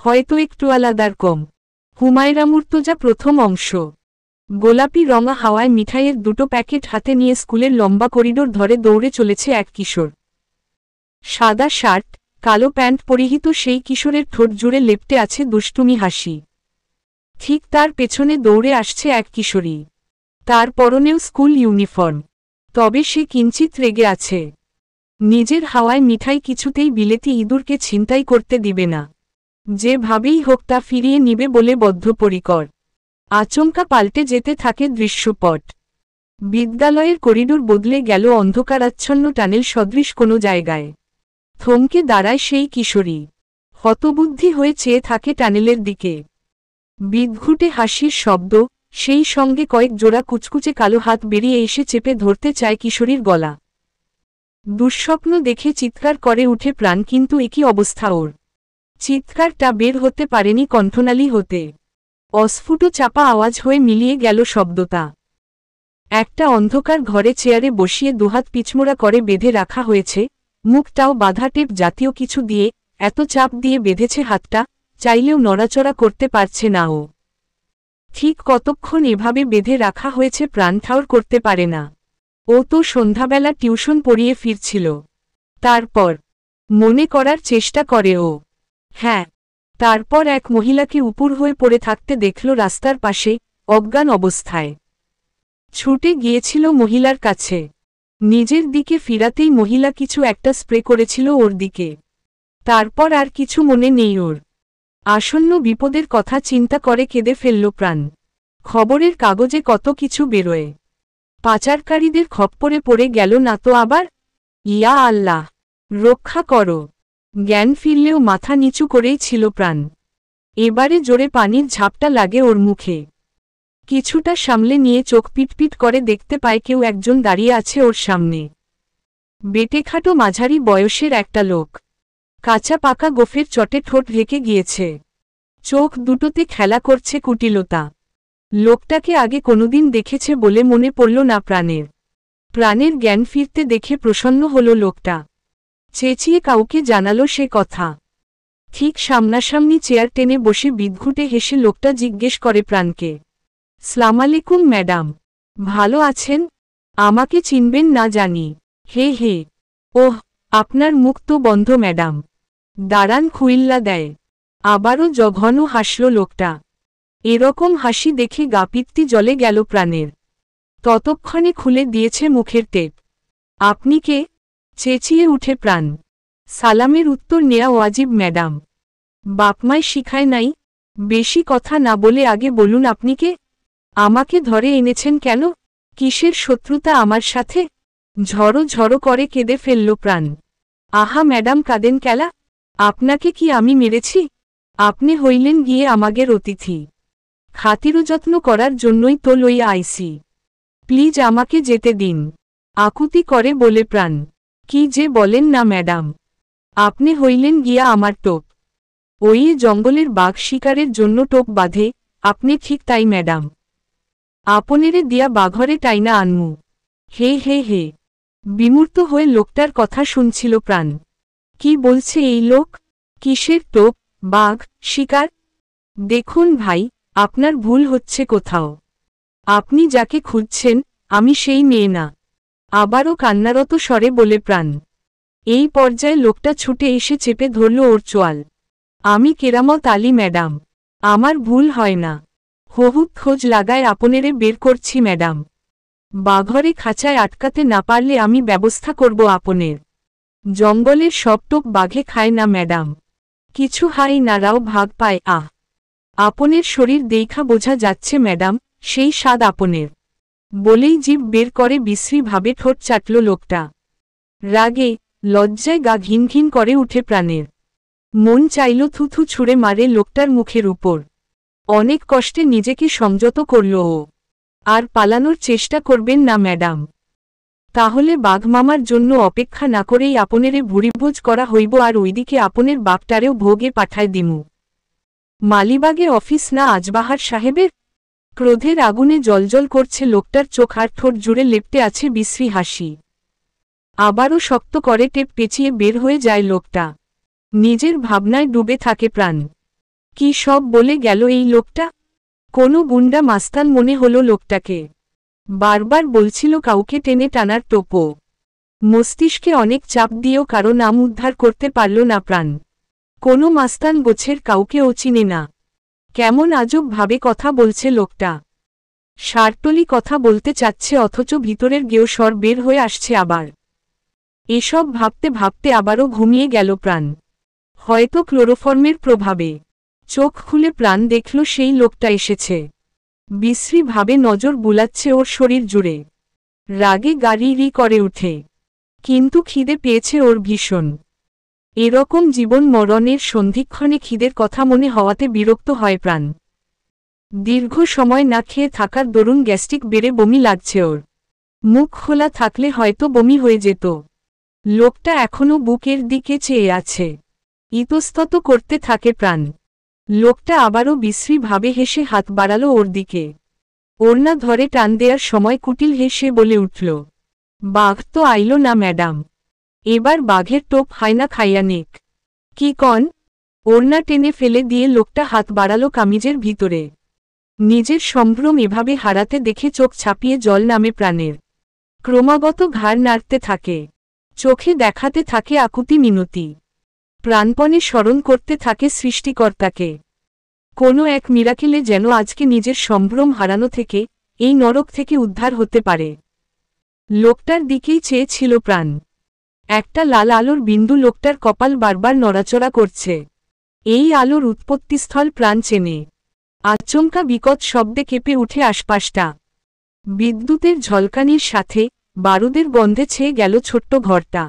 হয়তো একটু আলাদার কম। হুমায়রা মুর্তজা প্রথম অংশ। গোলাপি রঙা হাওয়ায় মিঠাইয়ের দুটো প্যাকেট হাতে নিয়ে স্কুলের লম্বা করিডোর ধরে দৌড়ে চলেছে এক কিশোর। সাদা শার্ট, কালো প্যান্ট পরিহিত সেই কিশোরের ঠোঁট জুড়ে লেপ্টে আছে দুষ্টুমি হাসি। ঠিক তার পেছনে দৌড়ে আসছে এক কিশোরী। তার পরনেও স্কুল ইউনিফর্ম। তবে সে কিঞ্চিত রেগে আছে। নিজের হাওয়ায় মিঠাই কিছুতেই বিলেতি ইঁদুরকে ছিনতাই করতে দিবে না। যেভাবেই হোক তা ফিরিয়ে নিবে বলে বদ্ধপরিকর। আচমকা পাল্টে যেতে থাকে দৃশ্যপট। বিদ্যালয়ের করিডোর বদলে গেল অন্ধকারাচ্ছন্ন টানেল সদৃশ কোনো জায়গায়। থমকে দাঁড়ায় সেই কিশোরী। হতবুদ্ধি হয়ে চেয়ে থাকে টানেলের দিকে। বিদঘুটে হাসির শব্দ, সেই সঙ্গে কয়েক জোড়া কুচকুচে কালো হাত বেরিয়ে এসে চেপে ধরতে চায় কিশোরীর গলা। দুঃস্বপ্ন দেখে চিৎকার করে উঠে প্রাণ, কিন্তু একই অবস্থা ওর। চিৎকারটা বের হতে পারেনি কণ্ঠনালী হতে। অস্ফুট চাপা আওয়াজ হয়ে মিলিয়ে গেল শব্দটা। একটা অন্ধকার ঘরে চেয়ারে বসিয়ে দুহাত পিছমোড়া করে বেঁধে রাখা হয়েছে, মুখটাও বাঁধা টেপ জাতীয় কিছু দিয়ে, এত চাপ দিয়ে বেঁধেছে হাতটা, চাইলেও নড়াচড়া করতে পারছে না ও। ঠিক কতক্ষণ এভাবে বেঁধে রাখা হয়েছে প্রাণ ঠাউর করতে পারে না। ও তো সন্ধ্যাবেলা টিউশন পড়িয়ে ফিরছিল। তারপর মনে করার চেষ্টা করে ও। হ্যাঁ, তারপর এক মহিলাকে উপুর হয়ে পড়ে থাকতে দেখল রাস্তার পাশে, অজ্ঞান অবস্থায়। ছুটে গিয়েছিল মহিলার কাছে। নিজের দিকে ফিরাতেই মহিলা কিছু একটা স্প্রে করেছিল ওর দিকে। তারপর আর কিছু মনে নেই ওর। আসন্ন বিপদের কথা চিন্তা করে কেঁদে ফেলল প্রাণ। খবরের কাগজে কত কিছু বেরোয়। পাচারকারীদের খপ্পরে পড়ে গেল না তো আবার? ইয়া আল্লাহ, রক্ষা করো। জ্ঞান ফিরলেও মাথা নিচু করেই ছিল প্রাণ। এবারে জোরে পানির ঝাপটা লাগে ওর মুখে। কিছুটা সামলে নিয়ে চোখ পিটপিট করে দেখতে পায় কেউ একজন দাঁড়িয়ে আছে ওর সামনে। বেটেখাটো মাঝারি বয়সের একটা লোক। কাঁচা পাকা গোফের চটে ঠোঁট ঢেকে গিয়েছে। চোখ দুটোতে খেলা করছে কুটিলতা। লোকটাকে আগে কোনোদিন দেখেছে বলে মনে পড়ল না প্রাণের। প্রাণের জ্ঞান ফিরতে দেখে প্রসন্ন হল লোকটা। চেঁচিয়ে কাউকে জানালো সে কথা। ঠিক সামনাসামনি চেয়ার টেনে বসে বিদঘুটে হেসে লোকটা জিজ্ঞেস করে প্রাণকে, সালামালেকুম ম্যাডাম, ভালো আছেন? আমাকে চিনবেন না জানি। হে হে, ওহ, আপনার মুখ তো বন্ধ ম্যাডাম। দাঁড়ান খুইল্লা দেয়। আবারও জঘন্য হাসল লোকটা। এরকম হাসি দেখে গাপিত্তি জ্বলে গেল প্রাণের। ততক্ষণে খুলে দিয়েছে মুখের টেপ। আপনি কে? চেঁচিয়ে উঠে প্রাণ। সালামের উত্তর নেয়া ওয়াজিব ম্যাডাম। বাপমায় শিখায় নাই? বেশি কথা না বলে আগে বলুন আপনি কে? আমাকে ধরে এনেছেন কেন? কিসের শত্রুতা আমার সাথে? ঝড়ো ঝড়ো করে কেঁদে ফেলল প্রাণ। আহা ম্যাডাম, কাঁদেন কেলা? আপনাকে কি আমি মেরেছি? আপনি হইলেন গিয়ে আমাগের অতিথি। খাতির যত্ন করার জন্যই তো লইয়া আইসি। প্লিজ আমাকে যেতে দিন, আকুতি করে বলে প্রাণ। কি যে বলেন না ম্যাডাম, আপনি হইলেন গিয়া আমার টোপ। ওই জঙ্গলের বাঘ শিকারের জন্য টোপ বাঁধে, আপনি ঠিক তাই ম্যাডাম। আপনেরে দিয়া বাঘরে টাইনা আনমু। হে হে হে। বিমূর্ত হয়ে লোকটার কথা শুনছিল প্রাণ। কি বলছে এই লোক? কিসের টোপ, বাঘ, শিকার? দেখুন ভাই, আপনার ভুল হচ্ছে কোথাও। আপনি যাকে খুঁজছেন, আমি সেই মেয়ে না। আবারও কান্নারত স্বরে বলে প্রাণ। এই পর্যায়ে লোকটা ছুটে এসে চেপে ধরল ওর চোয়াল। আমি কেরামত আলী ম্যাডাম, আমার ভুল হয় না। বহুত খোঁজ লাগায় আপনেরে বের করছি ম্যাডাম। বাঘরে খাঁচায় আটকাতে না পারলে আমি ব্যবস্থা করব আপনের। জঙ্গলের সব টোপ বাঘে খায় না ম্যাডাম। কিছু হাই নারাও ভাগ পায়। আপনের শরীর দেখা বোঝা যাচ্ছে ম্যাডাম, সেই স্বাদ আপনের। বলেই জিভ বের করে বিশ্রীভাবে ঠোঁট চাটল লোকটা। রাগে লজ্জায় গা ঘিন ঘিন করে উঠে প্রাণের। মন চাইল থুথু ছুঁড়ে মারে লোকটার মুখের উপর। অনেক কষ্টে নিজেকে সংযত করল ও। আর পালানোর চেষ্টা করবেন না ম্যাডাম। তাহলে বাঘ মামার জন্য অপেক্ষা না করেই আপনেরে ভুরিভোজ করা হইব, আর ওইদিকে আপনের বাপটারেও ভোগে পাঠায় দিমু। মালিবাগে অফিস না আজবাহার সাহেবের? ক্রোধের আগুনে জলজল করছে লোকটার চোখ, আর ঠোঁট জুড়ে লেপ্টে আছে বিশ্রী হাসি। আবারও শক্ত করে টেপ পেঁচিয়ে বের হয়ে যায় লোকটা। নিজের ভাবনায় ডুবে থাকে প্রাণ। কি সব বলে গেল এই লোকটা? কোনো গুন্ডা মাস্তান মনে হলো লোকটাকে। বারবার বলছিল কাউকে টেনে টানার টোপো। মস্তিষ্কে অনেক চাপ দিয়েও কারো নাম উদ্ধার করতে পারল না প্রাণ। কোনো মাস্তান গোছের কাউকেও চিনে না। কেমন আজব ভাবে কথা বলছে লোকটা। সারটলি কথা বলতে চাচ্ছে অথচ ভিতরের গেও স্বর বের হয়ে আসছে আবার। এসব ভাবতে ভাবতে আবারও ঘুমিয়ে গেল প্রাণ। হয়তো ক্লোরোফর্মের প্রভাবে। চোখ খুলে প্রাণ দেখল সেই লোকটা এসেছে। বিশ্রীভাবে নজর বুলাচ্ছে ওর শরীর জুড়ে। রাগে গাড়ি করে উঠে। কিন্তু খিদে পেয়েছে ওর ভীষণ। এরকম জীবন মরণের সন্ধিক্ষণে খিদের কথা মনে হওয়াতে বিরক্ত হয় প্রাণ। দীর্ঘ সময় না খেয়ে থাকার দরুন গ্যাস্ট্রিক বেড়ে বমি লাগছে ওর। মুখ খোলা থাকলে হয়তো বমি হয়ে যেত। লোকটা এখনও বুকের দিকে চেয়ে আছে। ইতস্তত করতে থাকে প্রাণ। লোকটা আবারও বিশ্রীভাবে হেসে হাত বাড়ালো ওর দিকে। ওড়না ধরে টান দেয়ার সময় কুটিল হেসে বলে উঠল, বাঘ তো আইল না ম্যাডাম, এবার বাঘের টোপ হায়না খাইয়া নেক। কি কন? ওড়না টেনে ফেলে দিয়ে লোকটা হাত বাড়ালো কামিজের ভিতরে। নিজের সম্ভ্রম এভাবে হারাতে দেখে চোখ ছাপিয়ে জল নামে প্রাণের। ক্রমাগত ঘাড় নাড়তে থাকে। চোখে দেখাতে থাকে আকুতি মিনতি। প্রাণপণে স্মরণ করতে থাকে সৃষ্টিকর্তাকে। কোনো এক মিরাকেলে যেন আজকে নিজের সম্ভ্রম হারানো থেকে, এই নরক থেকে উদ্ধার হতে পারে। লোকটার দিকেই চেয়েছিল প্রাণ। একটা লাল আলোর বিন্দু লোকটার কপাল বারবার নড়াচড়া করছে। এই আলোর উৎপত্তিস্থল প্রাণ চেনে। আচমকা বিকট শব্দে কেঁপে উঠে আশপাশটা। বিদ্যুতের ঝলকানির সাথে বারুদের গন্ধে ছেয়ে গেল ছোট্ট ঘরটা।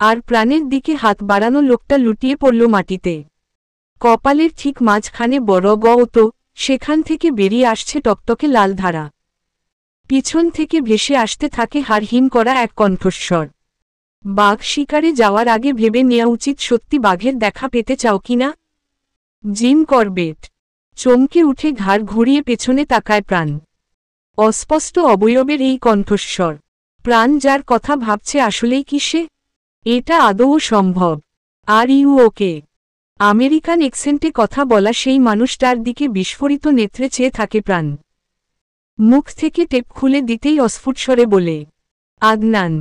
আর প্রাণের দিকে হাত বাড়ানো লোকটা লুটিয়ে পড়ল মাটিতে। কপালের ঠিক মাঝখানে বড় গত, সেখান থেকে বেরিয়ে আসছে টকটকে লাল ধারা। পিছন থেকে ভেসে আসতে থাকে হাড়হিম করা এক কণ্ঠস্বর। বাঘ শিকারে যাওয়ার আগে ভেবে নেওয়া উচিত সত্যি বাঘের দেখা পেতে চাও কিনা। Jim Corbett. চমকে উঠে ঘাড় ঘুরিয়ে পেছনে তাকায় প্রাণ। অস্পষ্ট অবয়বের এই কণ্ঠস্বর। প্রাণ যার কথা ভাবছে আসলেই কি সে? এটা আদৌ সম্ভব? আর ইউ ওকে? আমেরিকান এক্সেন্টে কথা বলা সেই মানুষটার দিকে বিস্ফোরিত নেত্রে চেয়ে থাকে প্রাণ। মুখ থেকে টেপ খুলে দিতেই অস্ফুটস্বরে বলে, আদনান।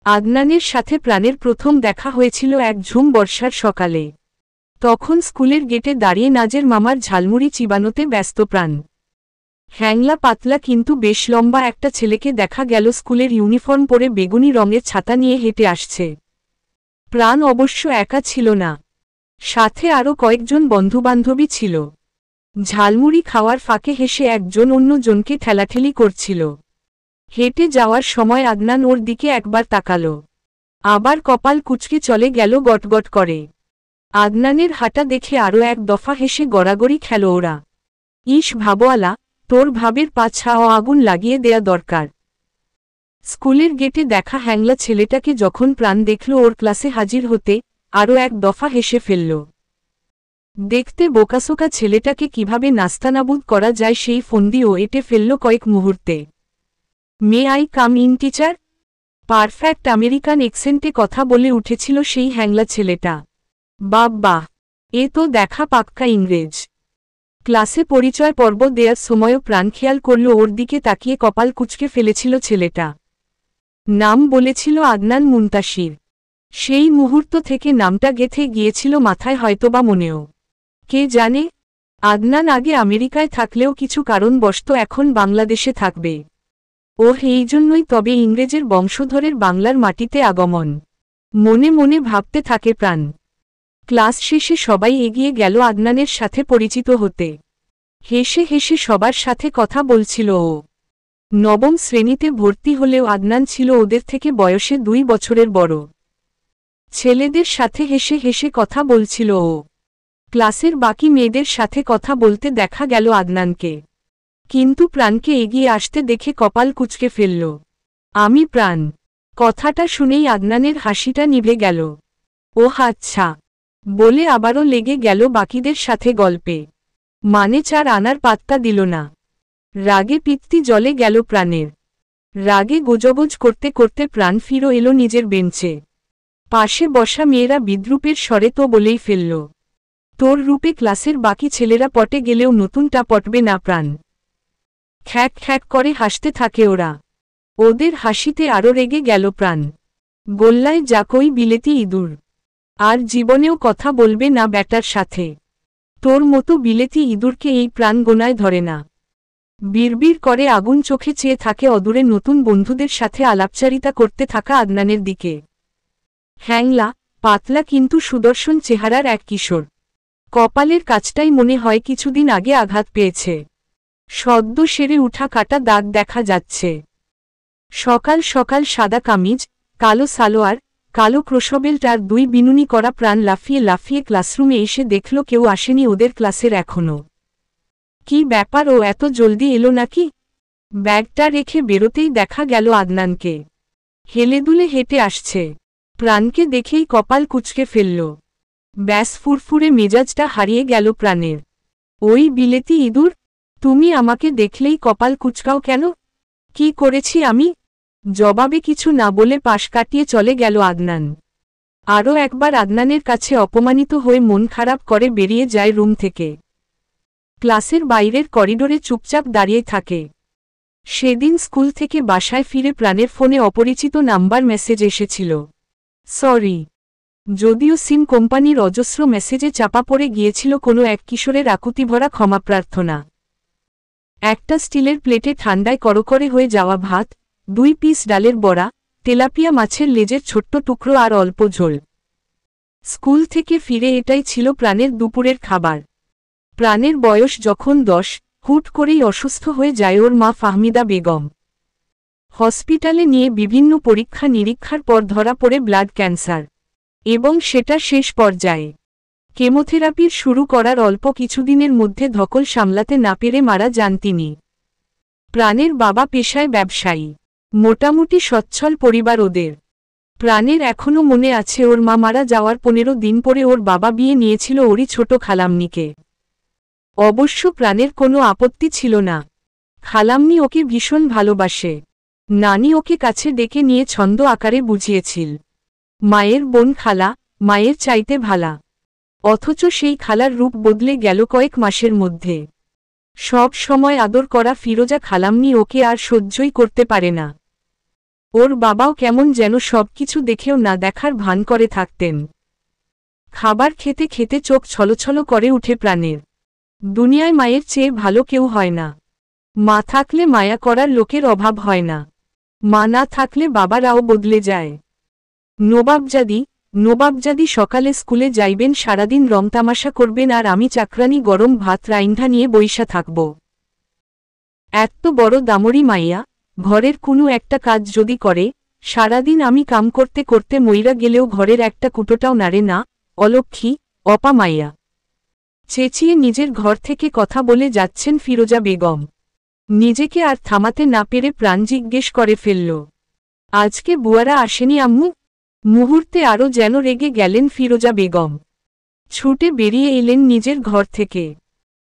আদনানের সাথে প্রাণের প্রথম দেখা হয়েছিল এক ঝুম বর্ষার সকালে। তখন স্কুলের গেটে দাঁড়িয়ে নাজের মামার ঝালমুড়ি চিবানোতে ব্যস্ত প্রাণ। হ্যাংলা পাতলা কিন্তু বেশ লম্বা একটা ছেলেকে দেখা গেল স্কুলের ইউনিফর্ম পরে বেগুনি রঙের ছাতা নিয়ে হেঁটে আসছে। প্রাণ অবশ্য একা ছিল না। সাথে আরও কয়েকজন বন্ধুবান্ধবী ছিল। ঝালমুড়ি খাওয়ার ফাঁকে হেসে একজন অন্যজনকে ঠেলাঠেলি করছিল। হেঁটে যাওয়ার সময় আদনান ওর দিকে একবার তাকাল। আবার কপাল কুঁচকে চলে গেল গটগট করে। আদনানের হাঁটা দেখে আরও এক দফা হেসে গড়াগড়ি খেল ওরা। ইস ভাবোয়ালা, তোর ভাবের পাছা ও আগুন লাগিয়ে দেয়া দরকার। স্কুলের গেটে দেখা হ্যাংলা ছেলেটাকে যখন প্রাণ দেখল ওর ক্লাসে হাজির হতে, আরও এক দফা হেসে ফেলল। দেখতে বোকাসোকা ছেলেটাকে কিভাবে নাস্তানাবুদ করা যায় সেই ফন্দিও এঁটে ফেলল কয়েক মুহূর্তে। May I come in teacher? Perfect American এক্সেন্টে কথা বলে উঠেছিল সেই হ্যাংলা ছেলেটা। বাহ, এ তো দেখা পাক্কা ইংরেজ। ক্লাসে পরিচয় পর্ব দেয়ার সময়ও প্রাণ খেয়াল করল ওর দিকে তাকিয়ে কপাল কুঁচকে ফেলেছিল ছেলেটা। নাম বলেছিল আদনান মুনতাসির। সেই মুহূর্ত থেকে নামটা গেঁথে গিয়েছিল মাথায়, হয়তোবা মনেও। কে জানে, আদনান আগে আমেরিকায় থাকলেও কিছু কারণবশত এখন বাংলাদেশে থাকবে। ওহ, এই জন্যই তবে ইংরেজের বংশধরের বাংলার মাটিতে আগমন। মনে মনে ভাবতে থাকে প্রাণ। ক্লাস শেষে সবাই এগিয়ে গেল আদনানের সাথে পরিচিত হতে। হেসে হেসে সবার সাথে কথা বলছিল ও। নবম শ্রেণীতে ভর্তি হলেও আদনান ছিল ওদের থেকে বয়সে 2 বছরের বড়। ছেলেদের সাথে হেসে হেসে কথা বলছিল ও। ক্লাসের বাকি মেয়েদের সাথে কথা বলতে দেখা গেল আদনানকে। কিন্তু প্রাণকে এগিয়ে আসতে দেখে কপাল কুঁচকে ফেলল। আমি প্রাণ। কথাটা শুনেই আদনানের হাসিটা নিভে গেল। ওহ আচ্ছা, বলে আবারও লেগে গেল বাকিদের সাথে গল্পে। মানে 4 আনার পাত্তা দিল না। রাগে পিত্তি জ্বলে গেল প্রাণের। রাগে গোজগোজ করতে করতে প্রাণ ফিরে এলো নিজের বেঞ্চে। পাশে বসা মেয়েরা বিদ্রূপের স্বরে তো বলেই ফেলল, তোর রূপে ক্লাসের বাকি ছেলেরা পটে গেলেও নতুনটা পটবে না প্রাণ। খ্যাক খ্যাক করে হাসতে থাকে ওরা। ওদের হাসিতে আরও রেগে গেল প্রাণ। গোল্লায় যাকই বিলেতি ইঁদুর। আর জীবনেও কথা বলবে না ব্যাটার সাথে। তোর মতো বিলেতি ইঁদুরকে এই প্রাণ গোনায় ধরে না। বিড়বিড় করে আগুন চোখে চেয়ে থাকে অদূরে নতুন বন্ধুদের সাথে আলাপচারিতা করতে থাকা আদনানের দিকে। হ্যাংলা পাতলা কিন্তু সুদর্শন চেহারার এক কিশোর। কপালের কাছটাই মনে হয় কিছুদিন আগে আঘাত পেয়েছে। সদ্য সেরে উঠা কাটা দাগ দেখা যাচ্ছে। সকাল সকাল সাদা কামিজ, কালো সালোয়ার, কালো ক্রোশবেল্ট আর দুই বিনুনি করা প্রাণ লাফিয়ে লাফিয়ে ক্লাসরুমে এসে দেখল কেউ আসেনি ওদের ক্লাসের এখনো। কি ব্যাপার, ও এত জলদি এলো নাকি? ব্যাগটা রেখে বেরোতেই দেখা গেল আদনানকে। হেলেদুলে হেঁটে আসছে। প্রাণকে দেখেই কপাল কুঁচকে ফেলল। ব্যাস ফুরফুরে মেজাজটা হারিয়ে গেল প্রাণের। ওই বিলেতি ইঁদুর, তুমি আমাকে দেখলেই কপাল কুঁচকাও কেন? কি করেছি আমি? জবাবে কিছু না বলে পাশ কাটিয়ে চলে গেল আদনান। আরও একবার আদনানের কাছে অপমানিত হয়ে মন খারাপ করে বেরিয়ে যায় রুম থেকে। ক্লাসের বাইরের করিডোরে চুপচাপ দাঁড়িয়ে থাকে। সেদিন স্কুল থেকে বাসায় ফিরে প্রাণের ফোনে অপরিচিত নাম্বার মেসেজ এসেছিল। সরি। যদিও সিম কোম্পানির অজস্র মেসেজে চাপা পড়ে গিয়েছিল কোনো এক কিশোরের আকুতিভরা ক্ষমা প্রার্থনা। একটা স্টিলের প্লেটে ঠান্ডায় করকরে হয়ে যাওয়া ভাত, 2 পিস ডালের বড়া, তেলাপিয়া মাছের লেজের ছোট্ট টুকরো আর অল্প ঝোল। স্কুল থেকে ফিরে এটাই ছিল প্রাণের দুপুরের খাবার। প্রাণের বয়স যখন 10, হুট করেই অসুস্থ হয়ে যায় ওর মা ফাহমিদা বেগম। হসপিটালে নিয়ে বিভিন্ন পরীক্ষা নিরীক্ষার পর ধরা পড়ে ব্লাড ক্যান্সার, এবং সেটা শেষ পর্যায়ে। কেমোথেরাপির শুরু করার অল্প কিছুদিনের মধ্যে ধকল সামলাতে না পেরে মারা যান তিনি। প্রাণের বাবা পেশায় ব্যবসায়ী। মোটামুটি সচ্ছল পরিবার ওদের। প্রাণের এখনও মনে আছে ওর মা মারা যাওয়ার 15 দিন পরে ওর বাবা বিয়ে নিয়েছিল ওরই ছোট খালাম্নিকে। অবশ্য প্রাণের কোনো আপত্তি ছিল না। খালাম্নি ওকে ভীষণ ভালোবাসে। নানি ওকে কাছে ডেকে নিয়ে ছন্দ আকারে বুঝিয়েছিল, মায়ের বোন খালা, মায়ের চাইতে ভালা। অথচ সেই খালার রূপ বদলে গেল কয়েক মাসের মধ্যে। সব সময় আদর করা ফিরোজা খালাম্নি ওকে আর সহ্যই করতে পারে না। ওর বাবাও কেমন যেন সবকিছু দেখেও না দেখার ভান করে থাকতেন। খাবার খেতে খেতে চোখ ছলছল করে উঠে প্রাণের। দুনিয়ায় মায়ের চেয়ে ভালো কেউ হয় না। মা থাকলে মায়া করার লোকের অভাব হয় না। মা না থাকলে বাবারাও বদলে যায়। নবাবজাদি সকালে স্কুলে যাইবেন, সারাদিন রংতামাশা করবেন, আর আমি চাকরানি গরম ভাত রাইন্ধা নিয়ে বইসা থাকব। এত বড় দামড়ি মাইয়া, ঘরের কোনো একটা কাজ যদি করে, সারাদিন আমি কাম করতে করতে মইরা গেলেও ঘরের একটা কুটোটাও নাড়ে না। অলক্ষী, অপা মাইয়া। চেঁচিয়ে নিজের ঘর থেকে কথা বলে যাচ্ছেন ফিরোজা বেগম। নিজেকে আর থামাতে না পেরে প্রাণ জিজ্ঞেস করে ফেলল, আজকে বুয়ারা আসেনি আম্মু? মুহূর্তে আরও যেন রেগে গেলেন ফিরোজা বেগম। ছুটে বেরিয়ে এলেন নিজের ঘর থেকে।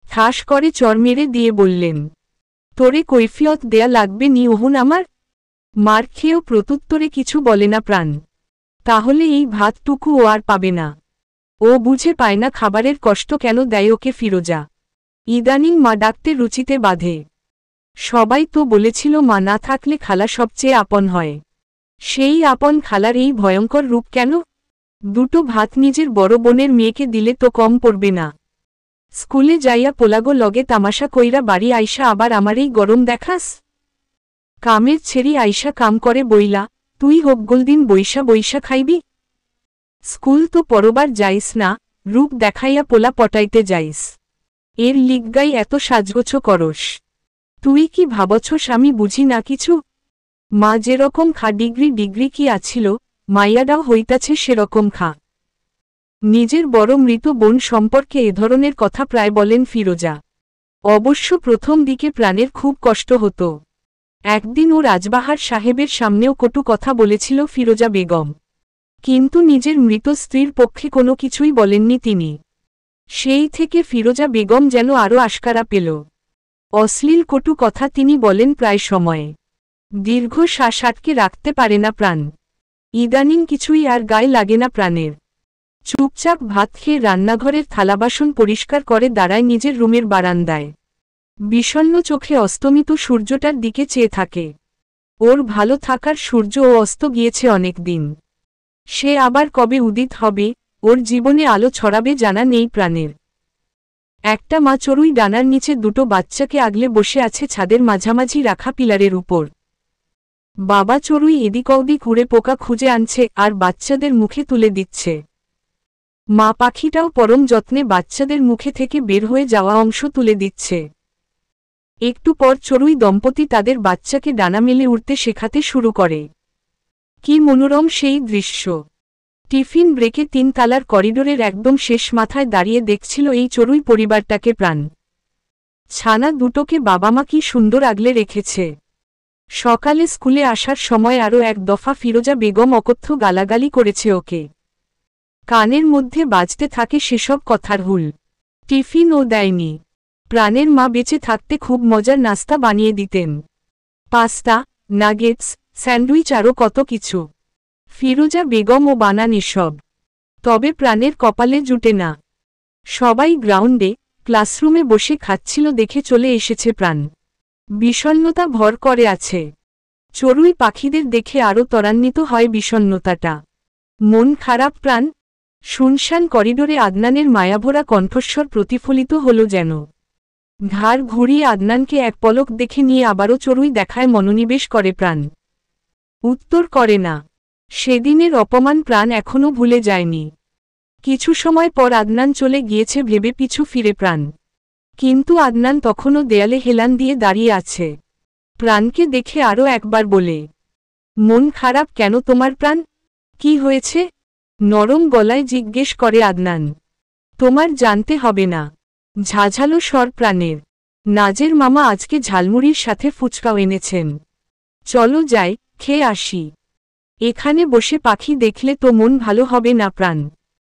ঠাস করে চর মেরে দিয়ে বললেন, তোরে কৈফিয়ত দেয়া লাগবে নি ওহুন আমার? মার খেয়েও প্রত্যুত্তরে কিছু বলে না প্রাণ। তাহলে এই ভাতটুকু ও আর পাবে না। ও বুঝে পায় না খাবারের কষ্ট কেন দেয় ওকে ফিরোজা। ইদানিং মা ডাকতে রুচিতে বাঁধে। সবাই তো বলেছিল মা না থাকলে খালা সবচেয়ে আপন হয়। সেই আপন খালার এই ভয়ঙ্কর রূপ কেন? দুটো ভাত নিজের বড় বোনের মেয়েকে দিলে তো কম পড়বে না। স্কুলে যাইয়া পোলাগো লগে তামাশা কইরা বাড়ি আইসা আবার আমারই গরম দেখাস? কামের ছেড়ি আইসা কাম করে বইলা, তুই হকগুলদিন বইসা বইসা খাইবি? স্কুল তো পরবার যাইস না, রূপ দেখাইয়া পোলা পটাইতে যাইস। এর লিগগাই এত সাজগোছ করস। তুই কি ভাবছস আমি বুঝি না কিছু? মা যেরকম খা, ডিগ্রি কি আছিল, মাইয়াডাও হইতাছে সেরকম খা। নিজের বড় মৃত বোন সম্পর্কে এ ধরনের কথা প্রায় বলেন ফিরোজা। অবশ্য প্রথম দিকে প্রাণের খুব কষ্ট হতো। একদিন ও রাজবাহার সাহেবের সামনেও কটু কথা বলেছিল ফিরোজা বেগম, কিন্তু নিজের মৃত স্ত্রীর পক্ষে কোনো কিছুই বলেননি তিনি। সেই থেকে ফিরোজা বেগম যেন আরও আশকারা পেল। অশ্লীল কটু কথা তিনি বলেন প্রায় সময়ে। দীর্ঘ শ্বাস আটকে রাখতে পারে না প্রাণ। ইদানিং কিছুই আর গায়ে লাগে না প্রাণের। চুপচাপ ভাত খেয়ে রান্নাঘরের থালাবাসন পরিষ্কার করে দাঁড়ায় নিজের রুমের বারান্দায়। বিষণ্ণ চোখে অস্তমিত সূর্যটার দিকে চেয়ে থাকে। ওর ভালো থাকার সূর্য ও অস্ত গিয়েছে অনেক দিন। সে আবার কবে উদিত হবে, ওর জীবনে আলো ছড়াবে জানা নেই প্রাণের। একটা মা চড়ুই ডানার নিচে দুটো বাচ্চাকে আগলে বসে আছে ছাদের মাঝামাঝি রাখা পিলারের উপর। বাবা চড়ুই এদিক ওদিক উড়ে পোকা খুঁজে আনছে আর বাচ্চাদের মুখে তুলে দিচ্ছে। মা পাখিটাও পরম যত্নে বাচ্চাদের মুখে থেকে বের হয়ে যাওয়া অংশ তুলে দিচ্ছে। একটু পর চড়ুই দম্পতি তাদের বাচ্চাকে ডানা মেলে উড়তে শেখাতে শুরু করে। কি মনোরম সেই দৃশ্য! টিফিন ব্রেকে 3 তালার করিডোরের একদম শেষ মাথায় দাঁড়িয়ে দেখছিল এই চড়ুই পরিবারটাকে প্রাণ। ছানা দুটোকে বাবা মা কি সুন্দর আগলে রেখেছে। সকালে স্কুলে আসার সময় আরও এক দফা ফিরোজা বেগম অকথ্য গালাগালি করেছে ওকে। কানের মধ্যে বাজতে থাকে সেসব কথার হুল। টিফিনও দেয়নি। প্রাণের মা বেঁচে থাকতে খুব মজার নাস্তা বানিয়ে দিতেন। পাস্তা, নাগেটস, স্যান্ডউইচ আরও কত কিছু। ফিরোজা বেগমও বানান এসব। তবে প্রাণের কপালে জুটে না। সবাই গ্রাউন্ডে, ক্লাসরুমে বসে খাচ্ছিল দেখে চলে এসেছে প্রাণ। বিষণ্ণতা ভর করে আছে। চড়ুই পাখিদের দেখে আরও ত্বরান্বিত হয় বিষণ্ণতাটা। মন খারাপ প্রাণ? শুনশান করিডোরে আদনানের মায়াভরা কণ্ঠস্বর প্রতিফলিত হল যেন। ঘাড় ঘুরিয়ে আদনানকে এক পলক দেখে নিয়ে আবারও চড়ুই দেখায় মনোনিবেশ করে প্রাণ। উত্তর করে না। সেদিনের অপমান প্রাণ এখনও ভুলে যায়নি। কিছু সময় পর আদনান চলে গিয়েছে ভেবে পিছু ফিরে প্রাণ। কিন্তু আদনান তখনও দেয়ালে হেলান দিয়ে দাঁড়িয়ে আছে। প্রাণকে দেখে আরও একবার বলে, মন খারাপ কেন তোমার প্রাণ? কি হয়েছে? নরম গলায় জিজ্ঞেস করে আদনান। তোমার জানতে হবে না। ঝাঝালো স্বর প্রাণের। নাজের মামা আজকে ঝালমুড়ির সাথে ফুচকাও এনেছেন। চলো যাই, খেয়ে আসি। এখানে বসে পাখি দেখলে তো মন ভালো হবে না প্রাণ।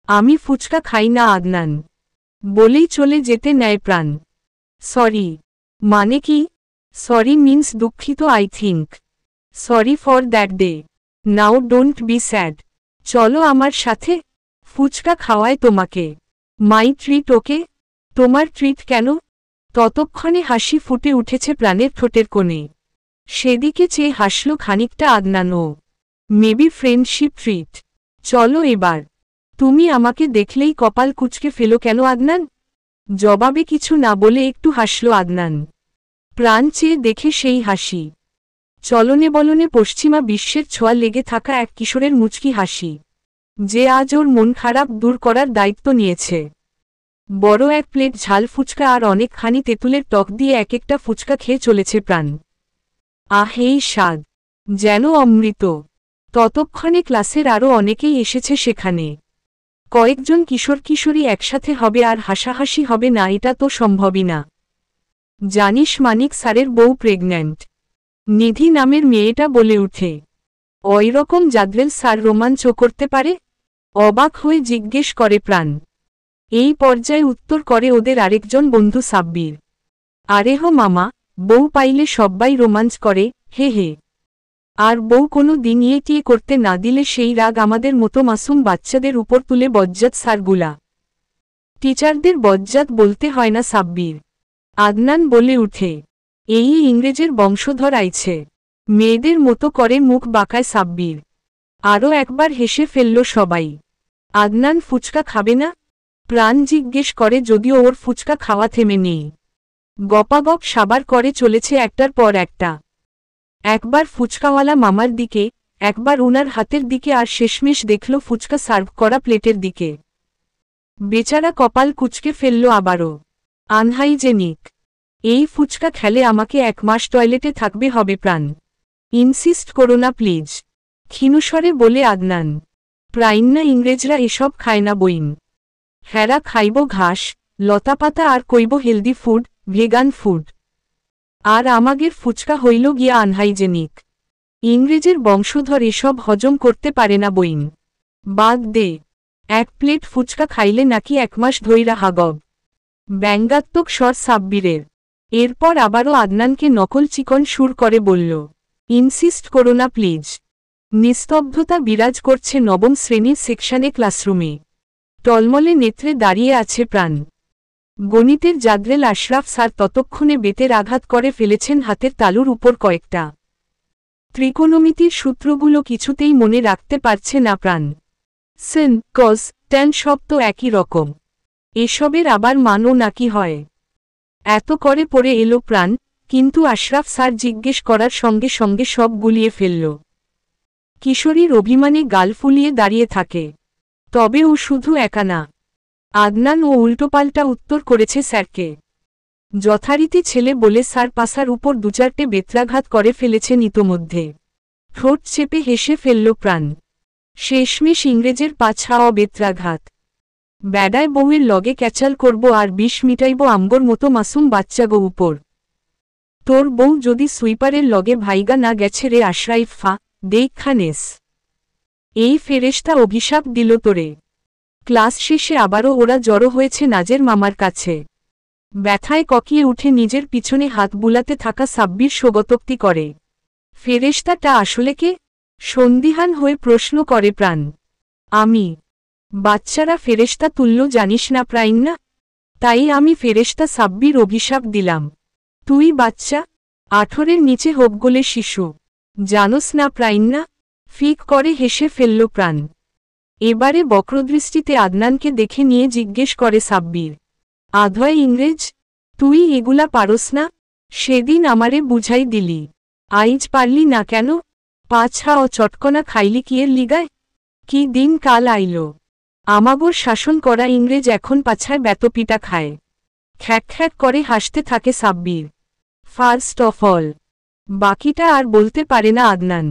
আমি ফুচকা খাই না আদনান বলেই চলে যেতে নেয় প্রাণ। সরি। মানে কি? সরি মিন্স দুঃখিত I think. Sorry for that day. Now don't be sad. চলো আমার সাথে, ফুচকা খাওয়ায় তোমাকে। মাই ট্রিট ওকে? তোমার ট্রিট কেন? ততক্ষণে হাসি ফুটে উঠেছে প্রাণের ঠোঁটের কোণে। সেদিকে চেয়ে হাসল খানিকটা আদনানও। Maybe friendship treat. চলো এবার। তুমি আমাকে দেখলেই কপাল কুঁচকে ফেলো কেন আদনান? জবাবে কিছু না বলে একটু হাসল আদনান। প্রাণ চেয়ে দেখে সেই হাসি। চলনে বলনে পশ্চিমা বিশ্বের ছোঁয়া লেগে থাকা এক কিশোরের মুচকি হাসি, যে আজ ওর মন খারাপ দূর করার দায়িত্ব নিয়েছে। বড় এক প্লেট ঝাল ফুচকা আর অনেকখানি তেঁতুলের টক দিয়ে এক একটা ফুচকা খেয়ে চলেছে প্রাণ। আহ এই স্বাদ! যেন অমৃত। ততক্ষণে ক্লাসের আরও অনেকেই এসেছে সেখানে। কয়েকজন কিশোর কিশোরী একসাথে হবে আর হাসাহাসি হবে না এটা তো সম্ভবই না। জানিস মানিক স্যারের বউ প্রেগন্যান্ট। নিধি নামের মেয়েটা বলে উঠে। ওইরকম জাদরেল স্যার রোমাঞ্চ করতে পারে? অবাক হয়ে জিজ্ঞেস করে প্রাণ। এই পর্যায়ে উত্তর করে ওদের আরেকজন বন্ধু সাব্বির। আরে হো মামা, বউ পাইলে সব্বাই রোমাঞ্চ করে, হে হে। আর বউ কোনো দিন টিয়ে করতে না দিলে সেই রাগ আমাদের মতো মাসুম বাচ্চাদের উপর তুলে বজ্জাত স্যারগুলা। টিচারদের বজ্জাত বলতে হয় না সাব্বির। আদনান বলে উঠে। এই ইংরেজের বংশধর আইছে। মেয়েদের মতো করে মুখ বাঁকায় সাব্বির। আরও একবার হেসে ফেলল সবাই। আদনান ফুচকা খাবে না? প্রাণ জিজ্ঞেস করে যদিও ওর ফুচকা খাওয়া থেমে নেই। গপাগপ সাবার করে চলেছে একটার পর একটা। একবার ফুচকাওয়ালা মামার দিকে, একবার উনার হাতের দিকে আর শেষমেশ দেখল ফুচকা সার্ভ করা প্লেটের দিকে। বেচারা কপাল কুঁচকে ফেলল আবারও। আনহাইজেনিক। এই ফুচকা খেলে আমাকে 1 মাস টয়লেটে থাকবে হবে প্রাণ। ইনসিস্ট করো না প্লিজ। ক্ষীণস্বরে বলে আদনান। প্রাইন্না ইংরেজরা এসব খায় না বইন। হেরা খাইব ঘাস, লতাপাতা আর কইব হেলদি ফুড, ভেগান ফুড। আর আমাগের ফুচকা হইল গিয়া আনহাইজেনিক। ইংরেজের বংশধর এসব হজম করতে পারে না বইন। বাদ দে। 1 প্লেট ফুচকা খাইলে নাকি 1 মাস ধইরা হাগব। ব্যঙ্গাত্মক স্বর সাব্বিরের। এরপর আবারও আদনানকে নকল চিকন সুর করে বলল, ইনসিস্ট করো না প্লিজ। নিস্তব্ধতা বিরাজ করছে 9ম শ্রেণীর সেকশনে ক্লাসরুমে। টলমলে নেত্রে দাঁড়িয়ে আছে প্রাণ। গণিতের জাদরেল আশরাফ স্যার ততক্ষণে বেতের আঘাত করে ফেলেছেন হাতের তালুর উপর কয়েকটা। ত্রিকোণমিতির সূত্রগুলো কিছুতেই মনে রাখতে পারছে না প্রাণ। সেন, কজ, ট্যান সব তো একই রকম। এসবের আবার মানও নাকি হয়? এত করে পড়ে এলো প্রাণ, কিন্তু আশরাফ স্যার জিজ্ঞেস করার সঙ্গে সঙ্গে সব গুলিয়ে ফেলল। কিশোরীর অভিমানে গাল ফুলিয়ে দাঁড়িয়ে থাকে। তবে ও শুধু একা না। আদনান ও উল্টোপাল্টা উত্তর করেছে স্যারকে। যথারীতি ছেলে বলে স্যার পাশার উপর দুচারটে বেত্রাঘাত করে ফেলেছেন ইতোমধ্যে। ঠোঁট চেপে হেসে ফেলল প্রাণ। শেষমেশ ইংরেজের পাছাও বেত্রাঘাত। ব্যাডায় বউয়ের লগে ক্যাচাল করব আর ২০ মিটাইব আমগর মতো মাসুম বাচ্চাগো উপর। তোর বউ যদি সুইপারের লগে ভাইগা না গেছে রে আশরাইফা, দেখানেস। এই ফেরেশতা অভিশাপ দিল তোরে। ক্লাস শেষে আবারও ওরা জড়ো হয়েছে নাজের মামার কাছে। ব্যথায় ককিয়ে উঠে নিজের পিছনে হাত বুলাতে থাকা সাব্বির স্বগতোক্তি করে। ফেরেশতাটা আসলে কে? সন্দিহান হয়ে প্রশ্ন করে প্রাণ। আমি। বাচ্চারা ফেরেশতা তুল্য জানিস না প্রাইন না? তাই আমি ফেরেশতা সাব্বির অভিশাপ দিলাম। তুই বাচ্চা, 18-এর নিচে হোকগোলে শিশু। জানোস না প্রাইন না? ফিক করে হেসে ফেলল প্রাণ। এবারে বক্রদৃষ্টিতে আদনানকে দেখে নিয়ে জিজ্ঞেস করে সাব্বির, আধয় ইংরেজ, তুই এগুলা পারস না? সেদিন আমারে বুঝাই দিলি, আইজ পারলি না কেন? পাছা ও চটকনা খাইলি কিয়ের লিগায়? কি দিন কাল আইল, আমাগোর শাসন করা ইংরেজ এখন পাছায় বেতপিটা খায়। খ্যাক খ্যাক করে হাসতে থাকে সাব্বির। ফার্স্ট অফ অল, বাকিটা আর বলতে পারে না আদনান।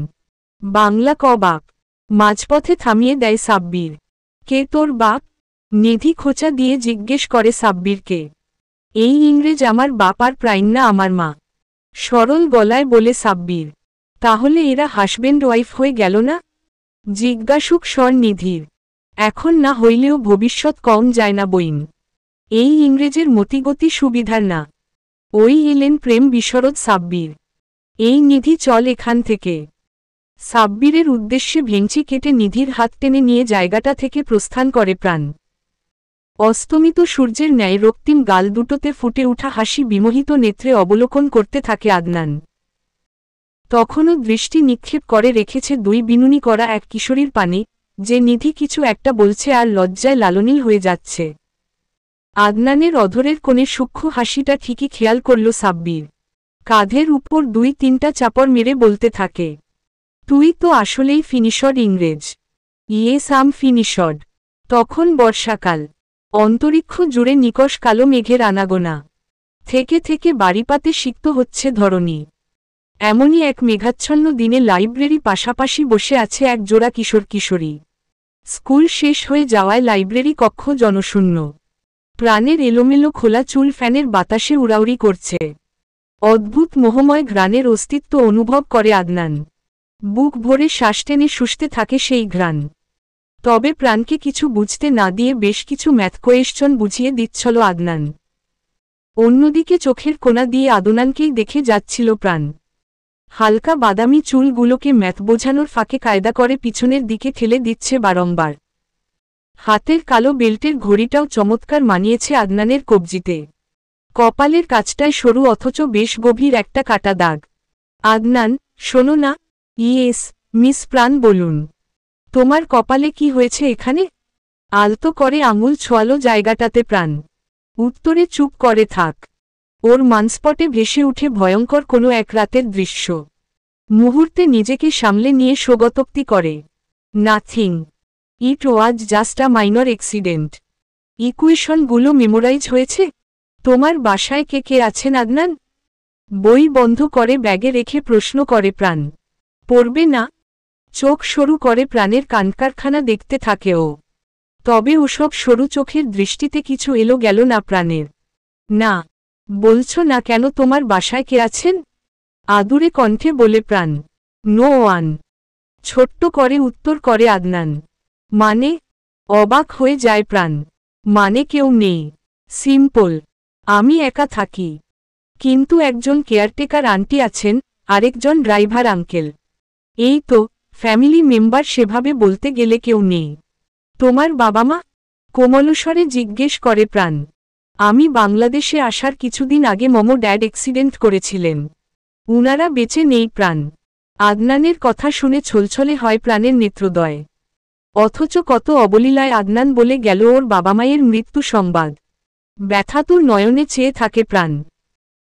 বাংলা ক বাপ। মাঝপথে থামিয়ে দেয় সাব্বির। কে তোর বাপ? নিধি খোঁচা দিয়ে জিজ্ঞেস করে সাব্বিরকে। এই ইংরেজ আমার বাপ আর প্রাইন্না আমার মা, সরল গলায় বলে সাব্বির। তাহলে এরা হাসব্যান্ড ওয়াইফ হয়ে গেল না? জিজ্ঞাসুক স্বর নিধির। এখন না হইলেও ভবিষ্যৎ কম যায় না বইন। এই ইংরেজের মতিগতি সুবিধার না। ওই এলেন প্রেম বিশরদ সাব্বির। এই নিধি চল এখান থেকে। সাব্বিরের উদ্দেশ্যে ভেঙচি কেটে নিধির হাত টেনে নিয়ে জায়গাটা থেকে প্রস্থান করে প্রাণ। অস্তমিত সূর্যের ন্যায় রক্তিম গাল দুটোতে ফুটে উঠা হাসি বিমোহিত নেত্রে অবলোকন করতে থাকে আদনান। তখনও দৃষ্টি নিক্ষেপ করে রেখেছে দুই বিনুনি করা এক কিশোরীর পানে, যে নিধি কিছু একটা বলছে আর লজ্জায় লালনীল হয়ে যাচ্ছে। আদনানের অধরের কোণে সূক্ষ্ম হাসিটা ঠিকই খেয়াল করল সাব্বির। কাঁধের উপর ২-৩টা চাপড় মেরে বলতে থাকে, তুই তো আসলেই ফিনিশড ইংরেজ। ইয়েস আম ফিনিশড। তখন বর্ষাকাল। অন্তরিক্ষ জুড়ে নিকষ কালো মেঘের আনাগোনা। থেকে থেকে বাড়িপাতে সিক্ত হচ্ছে ধরণী। এমনই এক মেঘাচ্ছন্ন দিনে লাইব্রেরি পাশাপাশি বসে আছে এক জোড়া কিশোর কিশোরী। স্কুল শেষ হয়ে যাওয়ায় লাইব্রেরি কক্ষ জনশূন্য। প্রাণের এলোমেলো খোলা চুল ফ্যানের বাতাসে উড়াউড়ি করছে। অদ্ভুত মোহময় ঘ্রাণের অস্তিত্ব অনুভব করে আদনান। বুক ভরে শ্বাস টেনে শুষতে থাকে সেই ঘ্রাণ। তবে প্রাণকে কিছু বুঝতে না দিয়ে বেশ কিছু ম্যাথ কোয়েশ্চন বুঝিয়ে দিচ্ছিল আদনান। অন্যদিকে চোখের কোণা দিয়ে আদনানকেই দেখে যাচ্ছিল প্রাণ। হালকা বাদামি চুলগুলোকে ম্যাথ বোঝানোর ফাঁকে কায়দা করে পিছনের দিকে ঠেলে দিচ্ছে বারংবার। হাতের কালো বেল্টের ঘড়িটাও চমৎকার মানিয়েছে আদনানের কবজিতে। কপালের কাছটায় সরু অথচ বেশ গভীর একটা কাটা দাগ। আদনান, শোনো না। ইয়েস, মিস প্রাণ বলুন। তোমার কপালে কি হয়েছে এখানে? আলতো করে আঙুল ছোয়ালো জায়গাটাতে প্রাণ। উত্তরে চুপ করে থাক। ওর মানস্পটে ভেসে উঠে ভয়ঙ্কর কোনো এক রাতের দৃশ্য। মুহূর্তে নিজেকে সামলে নিয়ে স্বগতোক্তি করে, nothing, it was just a minor accident. ইকুয়েশনগুলো মেমোরাইজ হয়েছে? তোমার বাসায় কে কে আছেন আদনান? বই বন্ধ করে ব্যাগে রেখে প্রশ্ন করে প্রাণ। পড়বে না? চোখ সরু করে প্রাণের কানকারখানা দেখতে থাকে ও। তবে ওসব সরু চোখের দৃষ্টিতে কিছু এলো গেল না প্রাণের। না, বলছো না কেন তোমার বাসায় কে আছেন? আদুরে কণ্ঠে বলে প্রাণ। No one. ছোট্ট করে উত্তর করে আদনান। মানে? অবাক হয়ে যায় প্রাণ। মানে কেউ নেই। সিম্পল। আমি একা থাকি। কিন্তু একজন কেয়ারটেকার আন্টি আছেন, আরেকজন ড্রাইভার আঙ্কেল। এই তো, ফ্যামিলি মেম্বার সেভাবে বলতে গেলে কেউ নেই। তোমার বাবা মা? কোমলস্বরে জিজ্ঞেস করে প্রাণ। আমি বাংলাদেশে আসার কিছুদিন আগে মম ড্যাড অ্যাক্সিডেন্ট করেছিলেন। উনারা বেঁচে নেই প্রাণ। আদনানের কথা শুনে ছলছলে হয় প্রাণের নেত্রদয়। অথচ কত অবলীলায় আদনান বলে গেল ওর বাবামায়ের মৃত্যু সংবাদ। ব্যথাতুর নয়নে চেয়ে থাকে প্রাণ।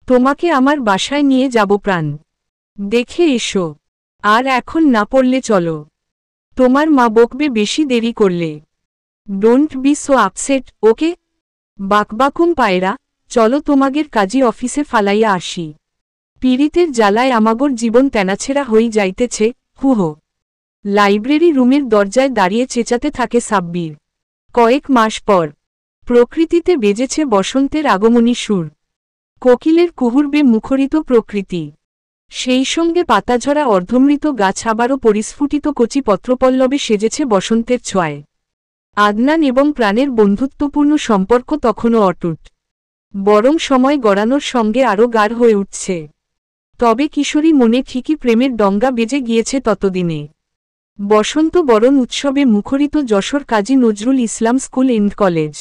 তোমাকে আমার বাসায় নিয়ে যাব প্রাণ। দেখে এসো। আর এখন না পড়লে চলো। তোমার মা বকবে বেশি দেরি করলে। ডোন্ট বি সো আপসেট, ওকে? বাকবাকুম পায়রা, চলো তোমাগের কাজী অফিসে ফালাইয়া আসি। পীড়িতের জ্বালায় আমাগর জীবন তেনাছেড়া হই যাইতেছে, হুহো। লাইব্রেরি রুমের দরজায় দাঁড়িয়ে চেঁচাতে থাকে সাব্বির। কয়েক মাস পর প্রকৃতিতে বেজেছে বসন্তের আগমনী সুর। কোকিলের কুহুর্বে মুখরিত প্রকৃতি। সেই সঙ্গে পাতাঝরা অর্ধমৃত গাছ আবারও পরিস্ফুটিত কচি পত্রপল্লবে সেজেছে বসন্তের ছোঁয়ায়। আদনান এবং প্রাণের বন্ধুত্বপূর্ণ সম্পর্ক তখনও অটুট, বরং সময় গড়ানোর সঙ্গে আরও গাঢ় হয়ে উঠছে। তবে কিশোরী মনে ঠিকই প্রেমের ডঙ্গা বেজে গিয়েছে ততদিনে। বসন্ত বরণ উৎসবে মুখরিত Jessore Kazi Nazrul Islam school and college.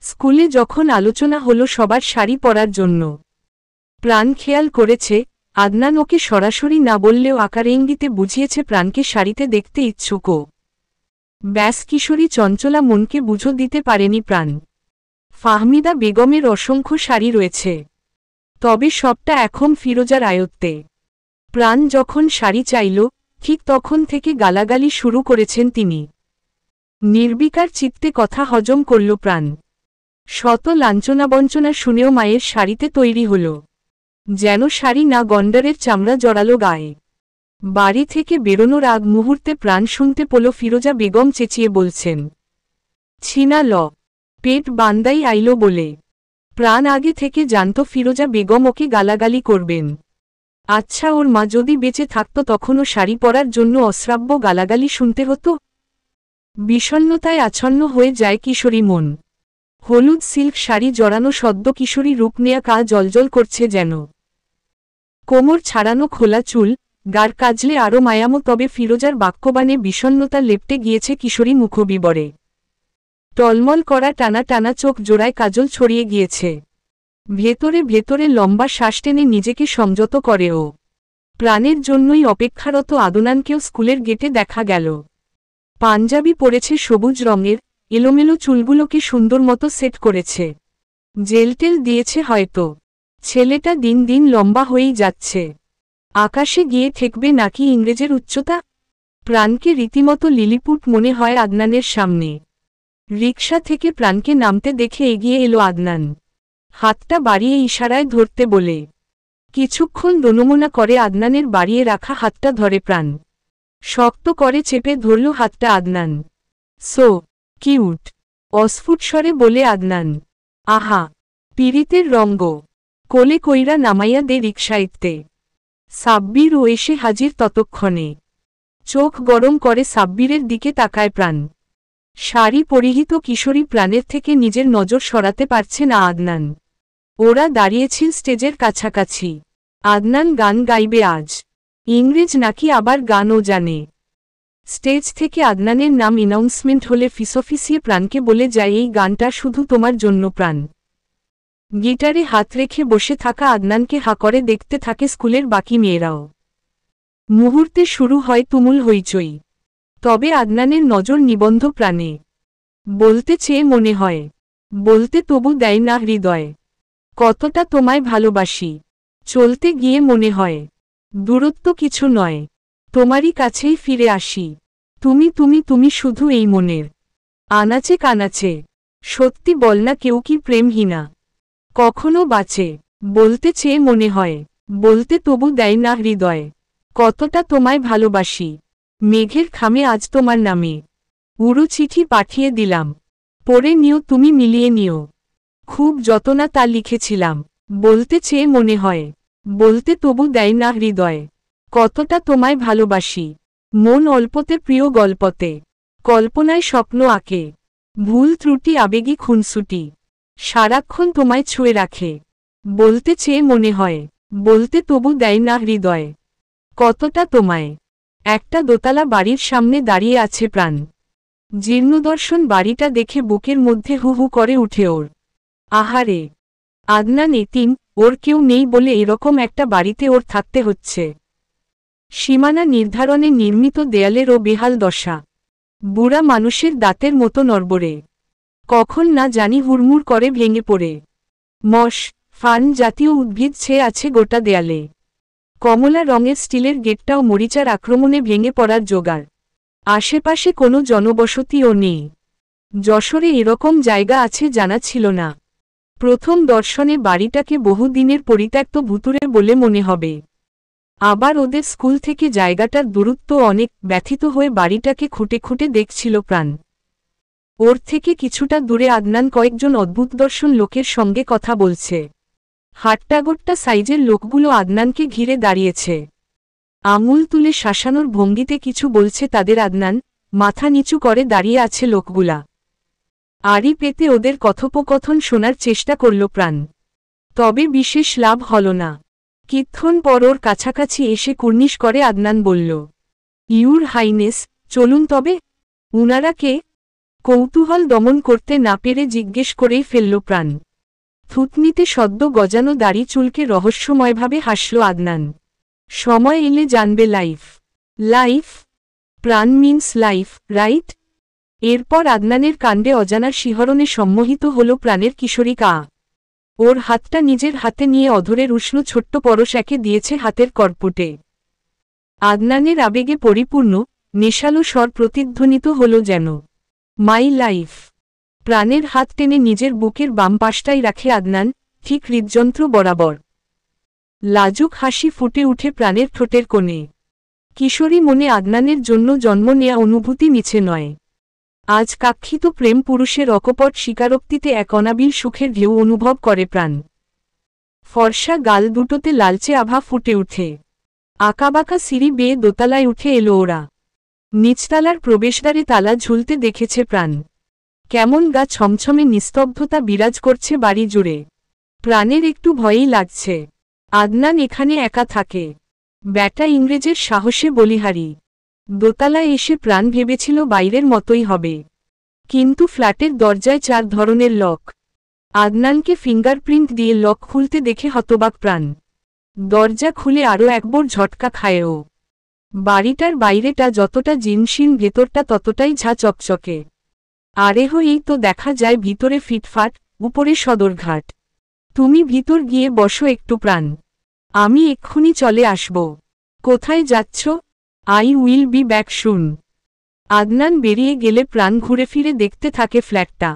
স্কুলে যখন আলোচনা হলো সবার শাড়ি পরার জন্য, প্রাণ খেয়াল করেছে আদনান ওকে সরাসরি না বললেও আকারে ইঙ্গিতে বুঝিয়েছে প্রাণকে শাড়িতে দেখতে ইচ্ছুক। ব্যাস কিশোরী চঞ্চলা মনকে বুঝো দিতে পারেনি প্রাণ। ফাহমিদা বেগমের অসংখ্য শাড়ি রয়েছে, তবে সবটা এখন ফিরোজার আয়ত্তে। প্রাণ যখন শাড়ি চাইল, ঠিক তখন থেকে গালাগালি শুরু করেছেন তিনি। নির্বিকার চিত্তে কথা হজম করল প্রাণ। শত লাঞ্ছনাবঞ্চনা শুনেও মায়ের শাড়িতে তৈরি হল, যেন শাড়ি না গন্ডারের চামড়া জড়ালো গায়ে। বাড়ি থেকে বেরোনোর আগ মুহূর্তে প্রাণ শুনতে পেল ফিরোজা বেগম চেঁচিয়ে বলছেন, ছিনা ল, পেট বান্দাই আইল বলে। প্রাণ আগে থেকে জানত ফিরোজা বেগম ওকে গালাগালি করবেন। আচ্ছা, ওর মা যদি বেঁচে থাকত তখনও শাড়ি পরার জন্য অশ্রাব্য গালাগালি শুনতে হতো? বিষণ্ণতায় আচ্ছন্ন হয়ে যায় কিশোরী মন। হলুদ সিল্ক শাড়ি জড়ানো সদ্য কিশোরী রূপ নেয়া কা জলজল করছে যেন। কোমর ছাড়ানো খোলা চুল, গার কাজলে আরও মায়ামো। তবে ফিরোজার বাক্যবাণে বিষণ্ণতা লেপটে গিয়েছে কিশোরী মুখবিবরে। টলমল করা টানা টানা চোখ জোড়ায় কাজল ছড়িয়ে গিয়েছে। ভেতরে ভেতরে লম্বা শ্বাস টেনে নিজেকে সংযত করে ও। প্রাণের জন্যই অপেক্ষারত আদনানকেও স্কুলের গেটে দেখা গেল। পাঞ্জাবি পরেছে সবুজ রঙের, এলোমেলো চুলগুলোকে সুন্দর মতো সেট করেছে। জেলটেল দিয়েছে হয়তো। ছেলেটা দিন দিন লম্বা হয়েই যাচ্ছে। আকাশে গিয়ে ঠেকবে নাকি ইংরেজের উচ্চতা? প্রাণকে রীতিমতো লিলিপুট মনে হয় আদনানের সামনে। রিকশা থেকে প্রাণকে নামতে দেখে এগিয়ে এলো আদনান, হাতটা বাড়িয়ে ইশারায় ধরতে বলে। কিছুক্ষণ দোনমোনা করে আদনানের বাড়িয়ে রাখা হাতটা ধরে প্রাণ। শক্ত করে চেপে ধরল হাতটা আদনান। সো কিউট, অস্ফুট স্বরে বলে আদনান। আহা, পীড়িতের রঙ্গ। কোলে কইরা নামাইয়া দে রিকশাইতে। সাব্বির ও এসে হাজির ততক্ষণে। চোখ গরম করে সাব্বিরের দিকে তাকায় প্রাণ। শাড়ি পরিহিত কিশোরী প্রাণের থেকে নিজের নজর সরাতে পারছে না আদনান। ওরা দাঁড়িয়েছিল স্টেজের কাছাকাছি। আদনান গান গাইবে আজ। ইংরেজ নাকি আবার গানও জানে। স্টেজ থেকে আদনানের নাম অ্যানাউন্সমেন্ট হলে ফিসফিসিয়ে প্রাণকে বলে যায়, এই গানটা শুধু তোমার জন্য প্রাণ। গিটারে হাত রেখে বসে থাকা আদনানকে হা করে দেখতে থাকে স্কুলের বাকি মেয়েরাও। মুহূর্তে শুরু হয় তুমুল হইচই। তবে আদনানের নজর নিবন্ধ প্রাণে। বলতে চেয়ে মনে হয়, বলতে তবু দেয় না হৃদয়। কতটা তোমায় ভালোবাসি। চলতে গিয়ে মনে হয়, দূরত্ব কিছু নয়, তোমারই কাছেই ফিরে আসি। তুমি তুমি তুমি শুধু এই মনের আনাচে কানাচে। সত্যি বল না, কেউ কি প্রেমহীনা কখনো বাঁচে? বলতে চেয়ে মনে হয়, বলতে তবু দেয় না হৃদয়। কতটা তোমায় ভালোবাসি। মেঘের খামে আজ তোমার নামে উড়ো চিঠি পাঠিয়ে দিলাম। পড়ে নিও, তুমি মিলিয়ে নিও। খুব যতনা তা লিখেছিলাম। বলতে চেয়ে মনে হয়, বলতে তবু দেয় না হৃদয়। কতটা তোমায় ভালোবাসি। মন অল্পতে প্রিয় গল্পতে। কল্পনায় স্বপ্ন আঁকে। ভুল ত্রুটি আবেগী খুনসুটি। সারাক্ষণ তোমায় ছুঁয়ে রাখে। বলতে চেয়ে মনে হয়, বলতে তবু দেয় না হৃদয়। কতটা তোমায়। একটা দোতলা বাড়ির সামনে দাঁড়িয়ে আছে প্রাণ। জীর্ণদর্শন বাড়িটা দেখে বুকের মধ্যে হু হু করে উঠে ওর। আহারে, আদনান এতিম, ওর কেউ নেই বলে এরকম একটা বাড়িতে ওর থাকতে হচ্ছে। সীমানা নির্ধারণে নির্মিত দেয়ালেরও বেহাল দশা। বুড়া মানুষের দাঁতের মতো নড়বড়ে। কখন না জানি হুড়মুড় করে ভেঙে পড়ে। মশ, ফার্ন জাতীয় উদ্ভিদ ছেয়ে আছে গোটা দেয়ালে। কমলা রঙের স্টিলের গেটটাও মরিচার আক্রমণে ভেঙে পড়ার জোগাড়। আশেপাশে কোনো জনবসতিও নেই। যশোরে এরকম জায়গা আছে জানা ছিল না। প্রথম দর্শনে বাড়িটাকে বহুদিনের পরিত্যক্ত ভুতুড়ে বলে মনে হবে। আবার ওদের স্কুল থেকে জায়গাটার দূরত্ব অনেক। ব্যথিত হয়ে বাড়িটাকে খুঁটে খুঁটে দেখছিল প্রাণ। ওর থেকে কিছুটা দূরে আদনান কয়েকজন অদ্ভুত দর্শন লোকের সঙ্গে কথা বলছে। হাট্টাগোট্টা সাইজের লোকগুলো আদনানকে ঘিরে দাঁড়িয়েছে। আঙুল তুলে শাসানোর ভঙ্গিতে কিছু বলছে তাদের। আদনান মাথা নিচু করে দাঁড়িয়ে আছে লোকগুলা। আড়ি পেতে ওদের কথোপকথন শোনার চেষ্টা করল প্রাণ। তবে বিশেষ লাভ হল না। কিক্ষণ পর ওর কাছাকাছি এসে কুর্নিশ করে আদনান বলল, ইউর হাইনেস, চলুন তবে। উনারা কে? কৌতূহল দমন করতে না পেরে জিজ্ঞেস করেই ফেলল প্রাণ। থুতনিতে সদ্য গজানো দাড়ি চুলকে রহস্যময়ভাবে হাসল আদনান। সময় এলে জানবে লাইফ। লাইফ? প্রাণ মিন্স লাইফ, রাইট? এরপর আদনানের কাণ্ডে অজানার শিহরণে সম্মোহিত হল প্রাণের কিশোরী কা। ওর হাতটা নিজের হাতে নিয়ে অধরের উষ্ণ ছোট্ট পরশ একে দিয়েছে হাতের কর্পটে। আদনানের আবেগে পরিপূর্ণ, নেশালো স্বর প্রতিধ্বনিত হল যেন, মাই লাইফ। প্রাণের হাত টেনে নিজের বুকের বাম পাশটাই রাখে আদনান, ঠিক হৃদযন্ত্র বরাবর। লাজুক হাসি ফুটে উঠে প্রাণের ঠোঁটের কোণে। কিশোরী মনে আদনানের জন্য জন্ম নেয়া অনুভূতি মিছে নয়। আজ কাক্ষিত প্রেম পুরুষের অকপট স্বীকারোক্তিতে এক অনাবিল সুখের ঢেউ অনুভব করে প্রাণ। ফর্সা গাল দুটোতে লালচে আভা ফুটে উঠে। আঁকাবাঁকা সিঁড়ি বেয়ে দোতলায় উঠে এলো ওরা। নিচতলার প্রবেশদ্বারে তালা ঝুলতে দেখেছে প্রাণ। কেমন গা ছমছমে নিস্তব্ধতা বিরাজ করছে বাড়ি জুড়ে। প্রাণের একটু ভয়ই লাগছে। আদনান এখানে একা থাকে। ব্যাটা ইংরেজের সাহসে বলিহারি। দোতলায় এসে প্রাণ ভেবেছিল বাইরের মতোই হবে। কিন্তু ফ্ল্যাটের দরজায় 4 ধরনের লক। আদনানকে ফিঙ্গারপ্রিন্ট দিয়ে লক খুলতে দেখে হতবাক প্রাণ। দরজা খুলে আরও একবার ঝটকা খায় ও। বাড়িটার বাইরেটা যতটা জিনশিন, ভেতরটা ততটাই ঝা চকচকে। আরেহ, এই তো দেখা যায় ভিতরে ফিটফাট, উপরে সদরঘাট। তুমি ভিতর গিয়ে বসো একটু প্রাণ। আমি এক্ষুনি চলে আসব। কোথায় যাচ্ছ? I will be back soon. Adnan বেরিয়ে গেলে প্রাণ ঘুরে ফিরে দেখতে থাকে ফ্ল্যাটটা।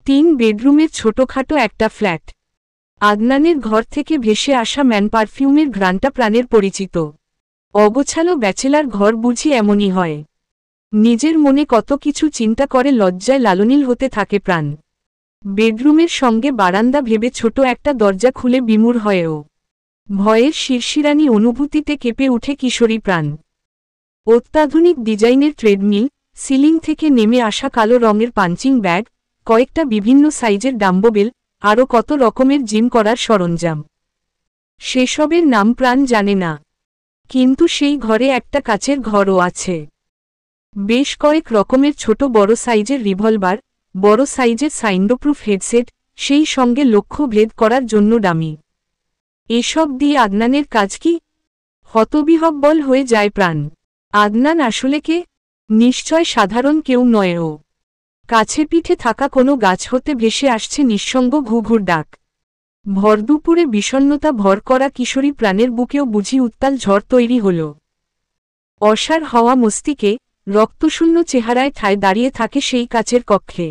3 বেডরুমের ছোটখাটো একটা ফ্ল্যাট। আদনানের ঘর থেকে ভেসে আসা ম্যান পারফিউমের ঘ্রাণটা প্রাণের পরিচিত। অগোছালো ব্যাচেলার ঘর বুঝি এমনই হয়। নিজের মনে কত কিছু চিন্তা করে লজ্জায় লালনীল হতে থাকে প্রাণ। বেডরুমের সঙ্গে বারান্দা ভেবে ছোট একটা দরজা খুলে বিমূঢ় হয়েও। ভয়ের শিরশিরানি অনুভূতিতে কেঁপে উঠে কিশোরী প্রাণ। অত্যাধুনিক ডিজাইনের ট্রেডমিল, সিলিং থেকে নেমে আসা কালো রঙের পাঞ্চিং ব্যাগ, কয়েকটা বিভিন্ন সাইজের ডাম্ববেল, আরও কত রকমের জিম করার সরঞ্জাম। সেসবের নাম প্রাণ জানে না। কিন্তু সেই ঘরে একটা কাচের ঘরও আছে। বেশ কয়েক রকমের ছোট বড় সাইজের রিভলভার, বড় সাইজের সাইন্ডোপ্রুফ হেডসেট, সেই সঙ্গে লক্ষ্য ভেদ করার জন্য ডামি। এসব দিয়ে আদনানের কাজ কি? হতবিহ্বল হয়ে যায় প্রাণ। আদনান আসলে কে? নিশ্চয় সাধারণ কেউ নয় ও। কাছে পিঠে থাকা কোনো গাছ হতে ভেসে আসছে নিঃসঙ্গ ঘুঘুর ডাক। ভরদুপুরে বিষণ্ণতা ভর করা কিশোরী প্রাণের বুকেও বুঝি উত্তাল ঝড় তৈরি হল। অসাড় হওয়া মস্তিকে, রক্তশূন্য চেহারায় ঠায় দাঁড়িয়ে থাকে সেই কাচের কক্ষে।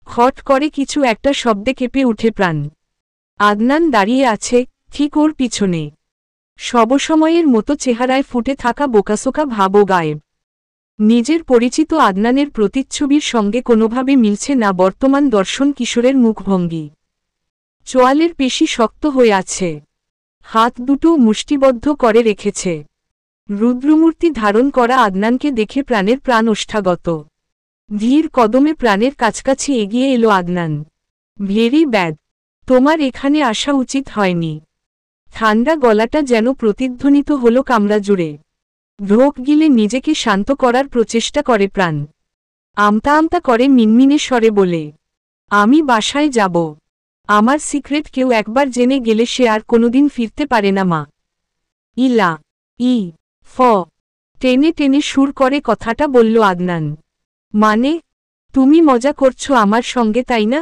খট করে কিছু একটা শব্দে কেঁপে উঠে প্রাণ। আদনান দাঁড়িয়ে আছে, ঠিক ওর পিছনে। সবসময়ের মতো চেহারায় ফুটে থাকা বোকাসোকা ভাবও গায়েব। নিজের পরিচিত আদনানের প্রতিচ্ছবির সঙ্গে কোনোভাবে মিলছে না বর্তমান দর্শন কিশোরের মুখভঙ্গি। চোয়ালের পেশি শক্ত হয়ে আছে। হাত দুটো মুষ্টিবদ্ধ করে রেখেছে। রুদ্রমূর্তি ধারণ করা আদনানকে দেখে প্রাণের প্রাণ ওষ্ঠাগত। ধীর কদমে প্রাণের কাছাকাছি এগিয়ে এলো আদনান। Very bad. তোমার এখানে আসা উচিত হয়নি। ঠান্ডা গলাটা যেন প্রতিধ্বনিত হলো কামরা জুড়ে। ঢোক গিলে নিজেকে শান্ত করার প্রচেষ্টা করে প্রাণ। আমতা আমতা করে মিনমিনে স্বরে বলে, আমি বাসায় যাব। আমার সিক্রেট কেউ একবার জেনে গেলে সে আর কোনোদিন ফিরতে পারে না মা। ইলা ই ফ টেনে টেনে সুর করে কথাটা বলল আদনান। মানে, তুমি মজা করছো আমার সঙ্গে তাই না?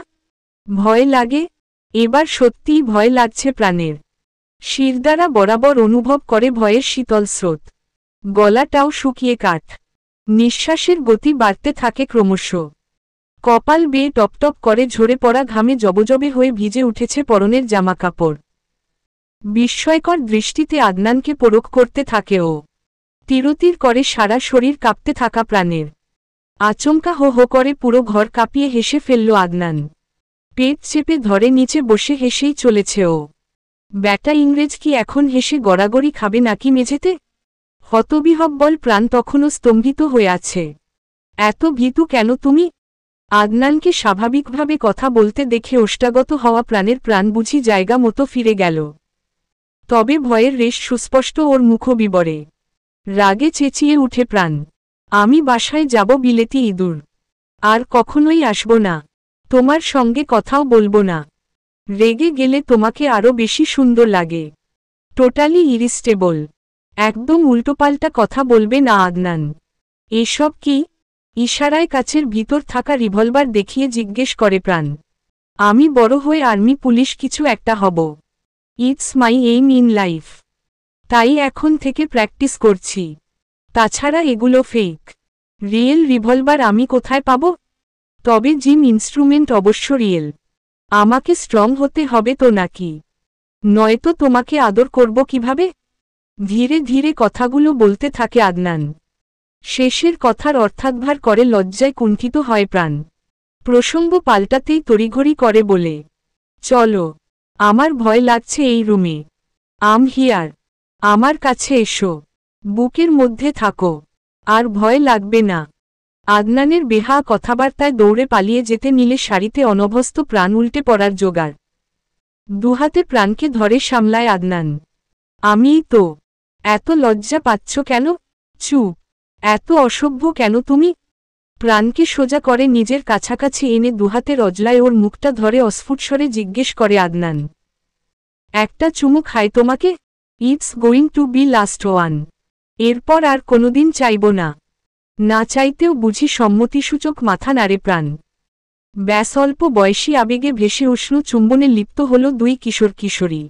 ভয় লাগে? এবার সত্যিই ভয় লাগছে প্রাণের। শিরদাঁড়া বরাবর অনুভব করে ভয়ের শীতল স্রোত। গলাটাও শুকিয়ে কাঠ। নিঃশ্বাসের গতি বাড়তে থাকে ক্রমশ। কপাল বেয়ে টপটপ করে ঝরে পড়া ঘামে জবজবে হয়ে ভিজে উঠেছে পরনের জামাকাপড়। বিস্ময়কর দৃষ্টিতে আদনানকে পরখ করতে থাকে ও। তিরতির করে সারা শরীর কাঁপতে থাকা প্রাণের। আচমকা হো হো করে পুরো ঘর কাঁপিয়ে হেসে ফেলল আদনান। পেট চেপে ধরে নিচে বসে হেসেই চলেছে ও। ব্যাটা ইংরেজ কি এখন হেসে গড়াগড়ি খাবে নাকি মেঝেতে? হতবিহ্বল প্রাণ তখনও স্তম্ভিত হয়ে আছে। এত ভীতু কেন তুমি? আদনানকে স্বাভাবিকভাবে কথা বলতে দেখে ওষ্ঠাগত হওয়া প্রাণের প্রাণ বুঝি জায়গা মতো ফিরে গেল। তবে ভয়ের রেশ সুস্পষ্ট ওর মুখবিবরে। রাগে চেঁচিয়ে উঠে প্রাণ, আমি বাসায় যাব বিলেতি ইঁদুর। আর কখনোই আসব না। তোমার সঙ্গে কথাও বলবো না। রেগে গেলে তোমাকে আরও বেশি সুন্দর লাগে। টোটালি ইরিস্টেবল। একদম উল্টোপাল্টা কথা বলবে না আদনান। এসব কি? ইশারায় কাছের ভিতর থাকা রিভলভার দেখিয়ে জিজ্ঞেস করে প্রাণ। আমি বড় হয়ে আর্মি পুলিশ কিছু একটা হব। It's my aim in life. তাই এখন থেকে প্র্যাকটিস করছি। তাছাড়া এগুলো ফেক। রিয়েল রিভলভার আমি কোথায় পাব? তবে জিম ইনস্ট্রুমেন্ট অবশ্য রিয়েল। আমাকে স্ট্রং হতে হবে তো নাকি? নয়তো তোমাকে আদর করব কিভাবে? ধীরে ধীরে কথাগুলো বলতে থাকে আদনান। শেষের কথার অর্থাৎভার করে লজ্জায় কুণ্ঠিত হয় প্রাণ। প্রসঙ্গ পাল্টাতেই তড়িঘড়ি করে বলে, চলো, আমার ভয় লাগছে এই রুমে। আম হিয়ার। আমার কাছে এসো। বুকের মধ্যে থাকো। আর ভয় লাগবে না। আদনানের বেহা কথাবার্তায় দৌড়ে পালিয়ে যেতে নিলে শাড়িতে অনভ্যস্ত প্রাণ উল্টে পড়ার জোগাড়। দুহাতে প্রাণকে ধরে সামলায় আদনান। আমিই তো। এত লজ্জা পাচ্ছ কেন? চুপ। এত অসভ্য কেন তুমি? প্রাণকে সোজা করে নিজের কাছাকাছি এনে দুহাতে রজলায় ওর মুখটা ধরে অস্ফুটস্বরে জিজ্ঞেস করে আদনান। একটা চুমু খায় তোমাকে? It's going to be last one. এরপর আর কোনোদিন চাইব না। না চাইতেও বুঝি সম্মতিসূচক মাথা নাড়ে প্রাণ। ব্যাস অল্প বয়সী আবেগে ভেসে উষ্ণ চুম্বনে লিপ্ত হল দুই কিশোর কিশোরী।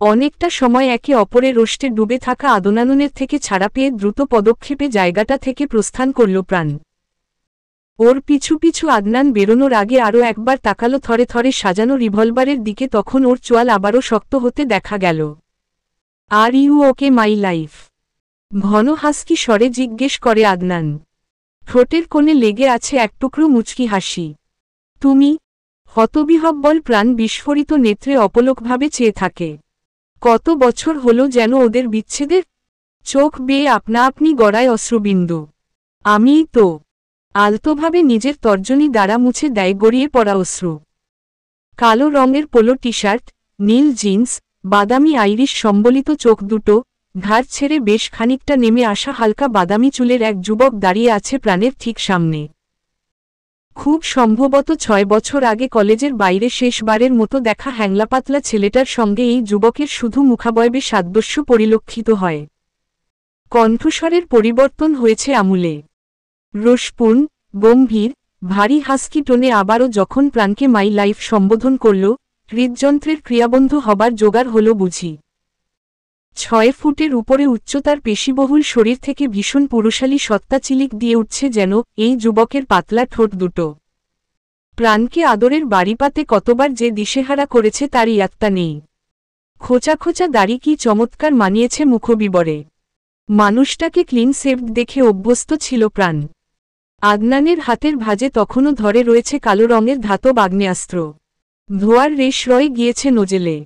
অনেকটা সময় একে অপরের রোষ্টে ডুবে থাকা আদনানের থেকে ছাড়া পেয়ে দ্রুত পদক্ষেপে জায়গাটা থেকে প্রস্থান করল প্রাণ। ওর পিছু পিছু আদনান বেরোনোর আগে আরও একবার তাকালো থরে থরে সাজানো রিভলভারের দিকে। তখন ওর চোয়াল আবারও শক্ত হতে দেখা গেল। Are you okay my life? ঘন হাসকি স্বরে জিজ্ঞেস করে আদনান। ঠোঁটের কোণে লেগে আছে এক টুকরো মুচকি হাসি। তুমি? হতবিহ্বল প্রাণ বিস্ফোরিত নেত্রে অপলকভাবে চেয়ে থাকে। কত বছর হলো যেন ওদের বিচ্ছেদের? চোখ বেয়ে আপনা আপনি গড়ায় অশ্রুবিন্দু। আমিই তো। আলতোভাবে নিজের তর্জনী দ্বারা মুছে দেয় গড়িয়ে পড়া অশ্রু। কালো রঙের পোলো টি শার্ট, নীল জিন্স, বাদামি আইরিশ সম্বলিত চোখ দুটো, ঘাড় ছেড়ে বেশ খানিকটা নেমে আসা হালকা বাদামি চুলের এক যুবক দাঁড়িয়ে আছে প্রাণের ঠিক সামনে। খুব সম্ভবত 6 বছর আগে কলেজের বাইরে শেষবারের মতো দেখা হ্যাংলাপাতলা ছেলেটার সঙ্গে এই যুবকের শুধু মুখাবয়বে সাদৃশ্য পরিলক্ষিত হয়। কণ্ঠস্বরের পরিবর্তন হয়েছে আমূলে। রসপূর্ণ, গম্ভীর, ভারী হাস্কি টোনে আবারও যখন প্রাণকে মাই লাইফ সম্বোধন করল, হৃদযন্ত্রের ক্রিয়াবন্ধ হবার জোগাড় হল বুঝি। 6 ফুটের উপরে উচ্চতার পেশিবহুল শরীর থেকে ভীষণ পুরুষালী সত্তা চিলিক দিয়ে উঠছে যেন এই যুবকের পাতলা ঠোঁট দুটো। প্রাণকে আদরের বাড়িপাতে কতবার যে দিশেহারা করেছে তার ইয়াত্তা নেই। খোঁচা খোঁচা দাড়ি কি চমৎকার মানিয়েছে মুখবিবরে। মানুষটাকে ক্লিন শেভড দেখে অভ্যস্ত ছিল প্রাণ। আদনানের হাতের ভাঁজে তখনও ধরে রয়েছে কালো রঙের ধাতব আগ্নেয়াস্ত্র। ধোয়ার রেশ রয়ে গিয়েছে নোজেলে।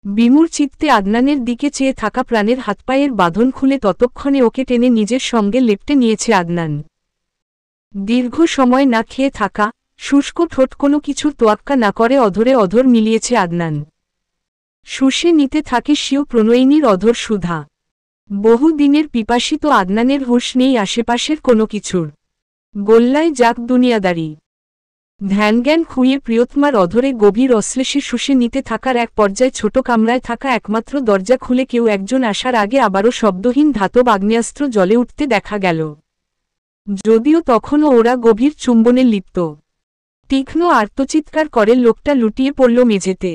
বিমূঢ় চিত্তে আদনানের দিকে চেয়ে থাকা প্রাণের হাতপায়ের বাঁধন খুলে ততক্ষণে ওকে টেনে নিজের সঙ্গে লেপ্টে নিয়েছে আদনান। দীর্ঘ সময় না খেয়ে থাকা, শুষ্ক ঠোঁট কোনো কিছুর তোয়াক্কা না করে অধরে অধর মিলিয়েছে আদনান। শুষে নিতে থাকে স্বীয় প্রণয়িনীর অধর সুধা। বহু দিনের পিপাসিত আদনানের হুঁশ নেই আশেপাশের কোনো কিছুর। গোল্লায় যাক দুনিয়াদারি। ধ্যানজ্ঞান খুইয়ে প্রিয়তমার অধরে গভীর অশ্লেষে শুষে নিতে থাকার এক পর্যায়ে ছোট কামরায় থাকা একমাত্র দরজা খুলে কেউ একজন আসার আগে আবারও শব্দহীন ধাতব আগ্নেয়াস্ত্র জ্বলে উঠতে দেখা গেল। যদিও তখনও ওরা গভীর চুম্বনে লিপ্ত। তীক্ষ্ণ আর্তচিৎকার করে লোকটা লুটিয়ে পড়ল মেঝেতে।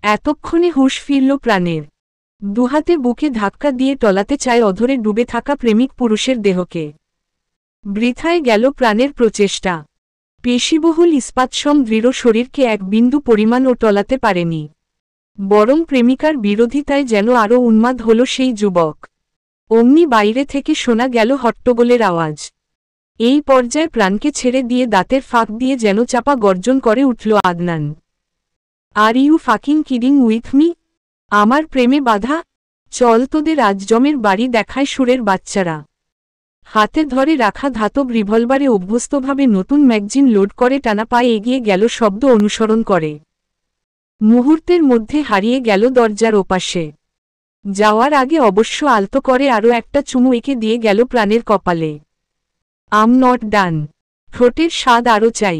এতক্ষণে হুঁশ ফিরল প্রাণের। দুহাতে বুকে ধাক্কা দিয়ে টলাতে চায় অধরে ডুবে থাকা প্রেমিক পুরুষের দেহকে। বৃথায় গেল প্রাণের প্রচেষ্টা। পেশিবহুল ইস্পাতসম দৃঢ় শরীরকে এক বিন্দু পরিমাণও টলাতে পারেনি। বরং প্রেমিকার বিরোধিতায় যেন আরও উন্মাদ হল সেই যুবক। অমনি বাইরে থেকে শোনা গেল হট্টগোলের আওয়াজ। এই পর্যায়ে প্রাণকে ছেড়ে দিয়ে দাঁতের ফাঁক দিয়ে যেন চাপা গর্জন করে উঠল Adnan. Are you fucking kidding with me? আমার প্রেমে বাধা? চল তোদের আজ জমের বাড়ি দেখায় সুরের বাচ্চারা। হাতে ধরে রাখা ধাতব রিভলভারে অভ্যস্তভাবে নতুন ম্যাগজিন লোড করে টানা পায়ে এগিয়ে গেল শব্দ অনুসরণ করে। মুহূর্তের মধ্যে হারিয়ে গেল দরজার ওপাশে। যাওয়ার আগে অবশ্য আলতো করে আরও একটা চুমু এঁকে দিয়ে গেল প্রাণের কপালে। আম নট ডান। ঠোঁটের স্বাদ আরও চাই।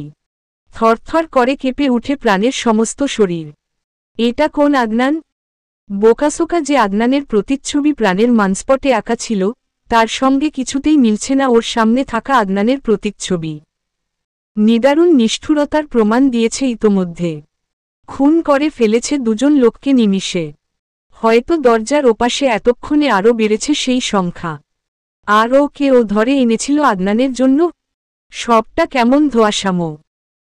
থরথর করে কেঁপে উঠে প্রাণের সমস্ত শরীর। এটা কোন আদনান? বোকাসোকা যে আদনানের প্রতিচ্ছবি প্রাণের মানস্পটে আঁকা ছিল, তার সঙ্গে কিছুতেই মিলছে না ওর সামনে থাকা আদনানের প্রতিচ্ছবি। নিদারুণ নিষ্ঠুরতার প্রমাণ দিয়েছে ইতোমধ্যে। খুন করে ফেলেছে দুজন লোককে নিমিষে। হয়তো দরজার ওপাশে এতক্ষণে আরও বেড়েছে সেই সংখ্যা। আর ও ধরে এনেছিল আদনানের জন্য? সবটা কেমন ধোঁয়াশামো।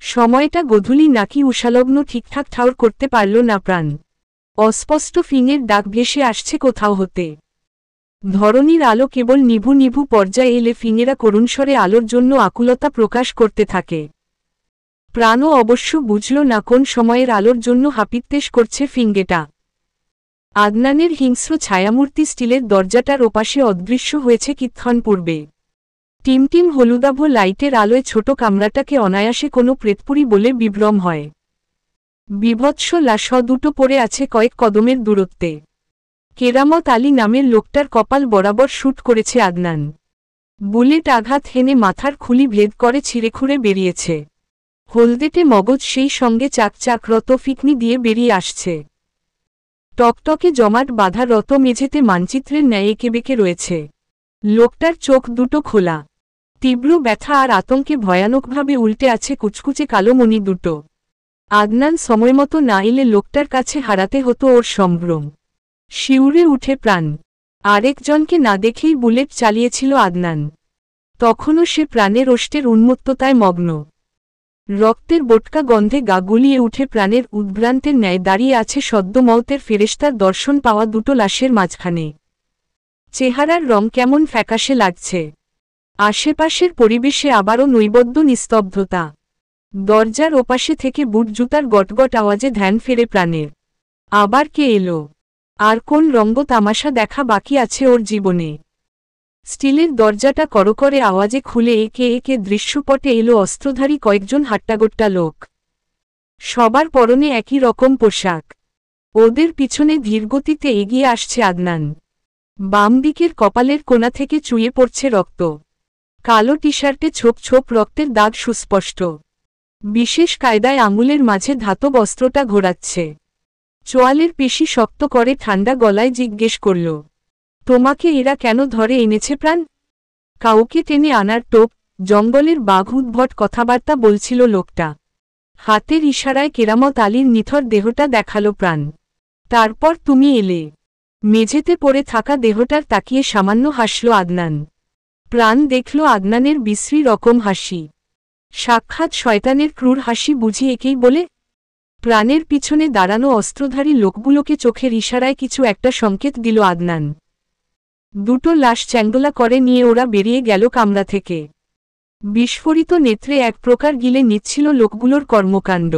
সময়টা গধূলি নাকি উষালগ্ন ঠিকঠাক ঠাউর করতে পারল না প্রাণ। অস্পষ্ট ফিঙের ডাক ভেসে আসছে কোথাও হতে। ধরণীর আলো কেবল নিভু নিভু পর্যায়ে এলে ফিঙেরা করুণস্বরে আলোর জন্য আকুলতা প্রকাশ করতে থাকে। প্রাণও অবশ্য বুঝল না কোন সময়ের আলোর জন্য হাপিত্তেশ করছে ফিঙ্গেটা। আদনানের হিংস্র ছায়ামূর্তি স্টিলের দরজাটার ওপাশে অদৃশ্য হয়েছে কিক্ষণ পূর্বে। টিমটিম হলুদাভ লাইটের আলোয় ছোট কামরাটাকে অনায়াসে কোনো প্রেতপুরী বলে বিভ্রম হয়। বিভৎস লাশ দুটো পড়ে আছে কয়েক কদমের দূরত্বে। কেরামত আলী নামের লোকটার কপাল বরাবর শ্যুট করেছে আদনান। বুলেট আঘাত হেনে মাথার খুলি ভেদ করে ছিঁড়েখুঁড়ে বেরিয়েছে। হলদেটে মগজ সেই সঙ্গে চাকচাকরত ফিকনি দিয়ে বেরিয়ে আসছে। টকটকে জমাট বাঁধা রত মেঝেতে মানচিত্রের ন্যায় এঁকেবেঁকে রয়েছে। লোকটার চোখ দুটো খোলা। তীব্র ব্যথা আর আতঙ্কে ভয়ানকভাবে উল্টে আছে কুচকুচে কালো মণি দুটো। আদনান সময়মতো না এলে লোকটার কাছে হারাতে হতো ওর সম্ভ্রম। শিউরে উঠে প্রাণ। আরেকজনকে না দেখেই বুলেট চালিয়েছিল আদনান। তখনও সে প্রাণের ওষ্টের উন্মত্ততায় মগ্ন। রক্তের বোটকা গন্ধে গা গুলিয়ে উঠে প্রাণের উদ্ভ্রান্তের ন্যায় দাঁড়িয়ে আছে সদ্য মওতের ফেরেশতার দর্শন পাওয়া দুটো লাশের মাঝখানে। চেহারার রং কেমন ফ্যাকাশে লাগছে। আশেপাশের পরিবেশে আবারও নৈবদ্য নিস্তব্ধতা। দরজার ওপাশে থেকে বুট জুতার গটগট আওয়াজে ধ্যান ফেরে প্রাণের। আবার কে এলো? আর কোন রঙ্গ তামাশা দেখা বাকি আছে ওর জীবনে? স্টিলের দরজাটা করকরে আওয়াজে খুলে একে একে দৃশ্যপটে এলো অস্ত্রধারী কয়েকজন হাট্টাগোট্টা লোক। সবার পরনে একই রকম পোশাক। ওদের পিছনে ধীরগতিতে এগিয়ে আসছে আদনান। বাম দিকের কপালের কোণা থেকে চুইয়ে পড়ছে রক্ত। কালো টি শার্টে ছোপ ছোপ রক্তের দাগ সুস্পষ্ট। বিশেষ কায়দায় আঙুলের মাঝে ধাতব অস্ত্রটা ঘোরাচ্ছে। চোয়ালের পেশি শক্ত করে ঠান্ডা গলায় জিজ্ঞেস করল, তোমাকে এরা কেন ধরে এনেছে প্রাণ? কাউকে টেনে আনার টোপ, জঙ্গলের বাঘ উদ্ভট কথাবার্তা বলছিল লোকটা। হাতের ইশারায় কেরামত আলীর নিথর দেহটা দেখালো প্রাণ। তারপর তুমি এলে। মেঝেতে পড়ে থাকা দেহটার তাকিয়ে সামান্য হাসল আদনান। প্রাণ দেখল আদনানের বিশ্রী রকম হাসি। সাক্ষাৎ শয়তানের ক্রূর হাসি বুঝি একেই বলে। প্রাণের পিছনে দাঁড়ানো অস্ত্রধারী লোকগুলোকে চোখের ইশারায় কিছু একটা সংকেত দিল আদনান। দুটো লাশ চ্যাঙ্গলা করে নিয়ে ওরা বেরিয়ে গেল কামরা থেকে। বিস্ফোরিত নেত্রে এক প্রকার গিলে নিচ্ছিল লোকগুলোর কর্মকাণ্ড।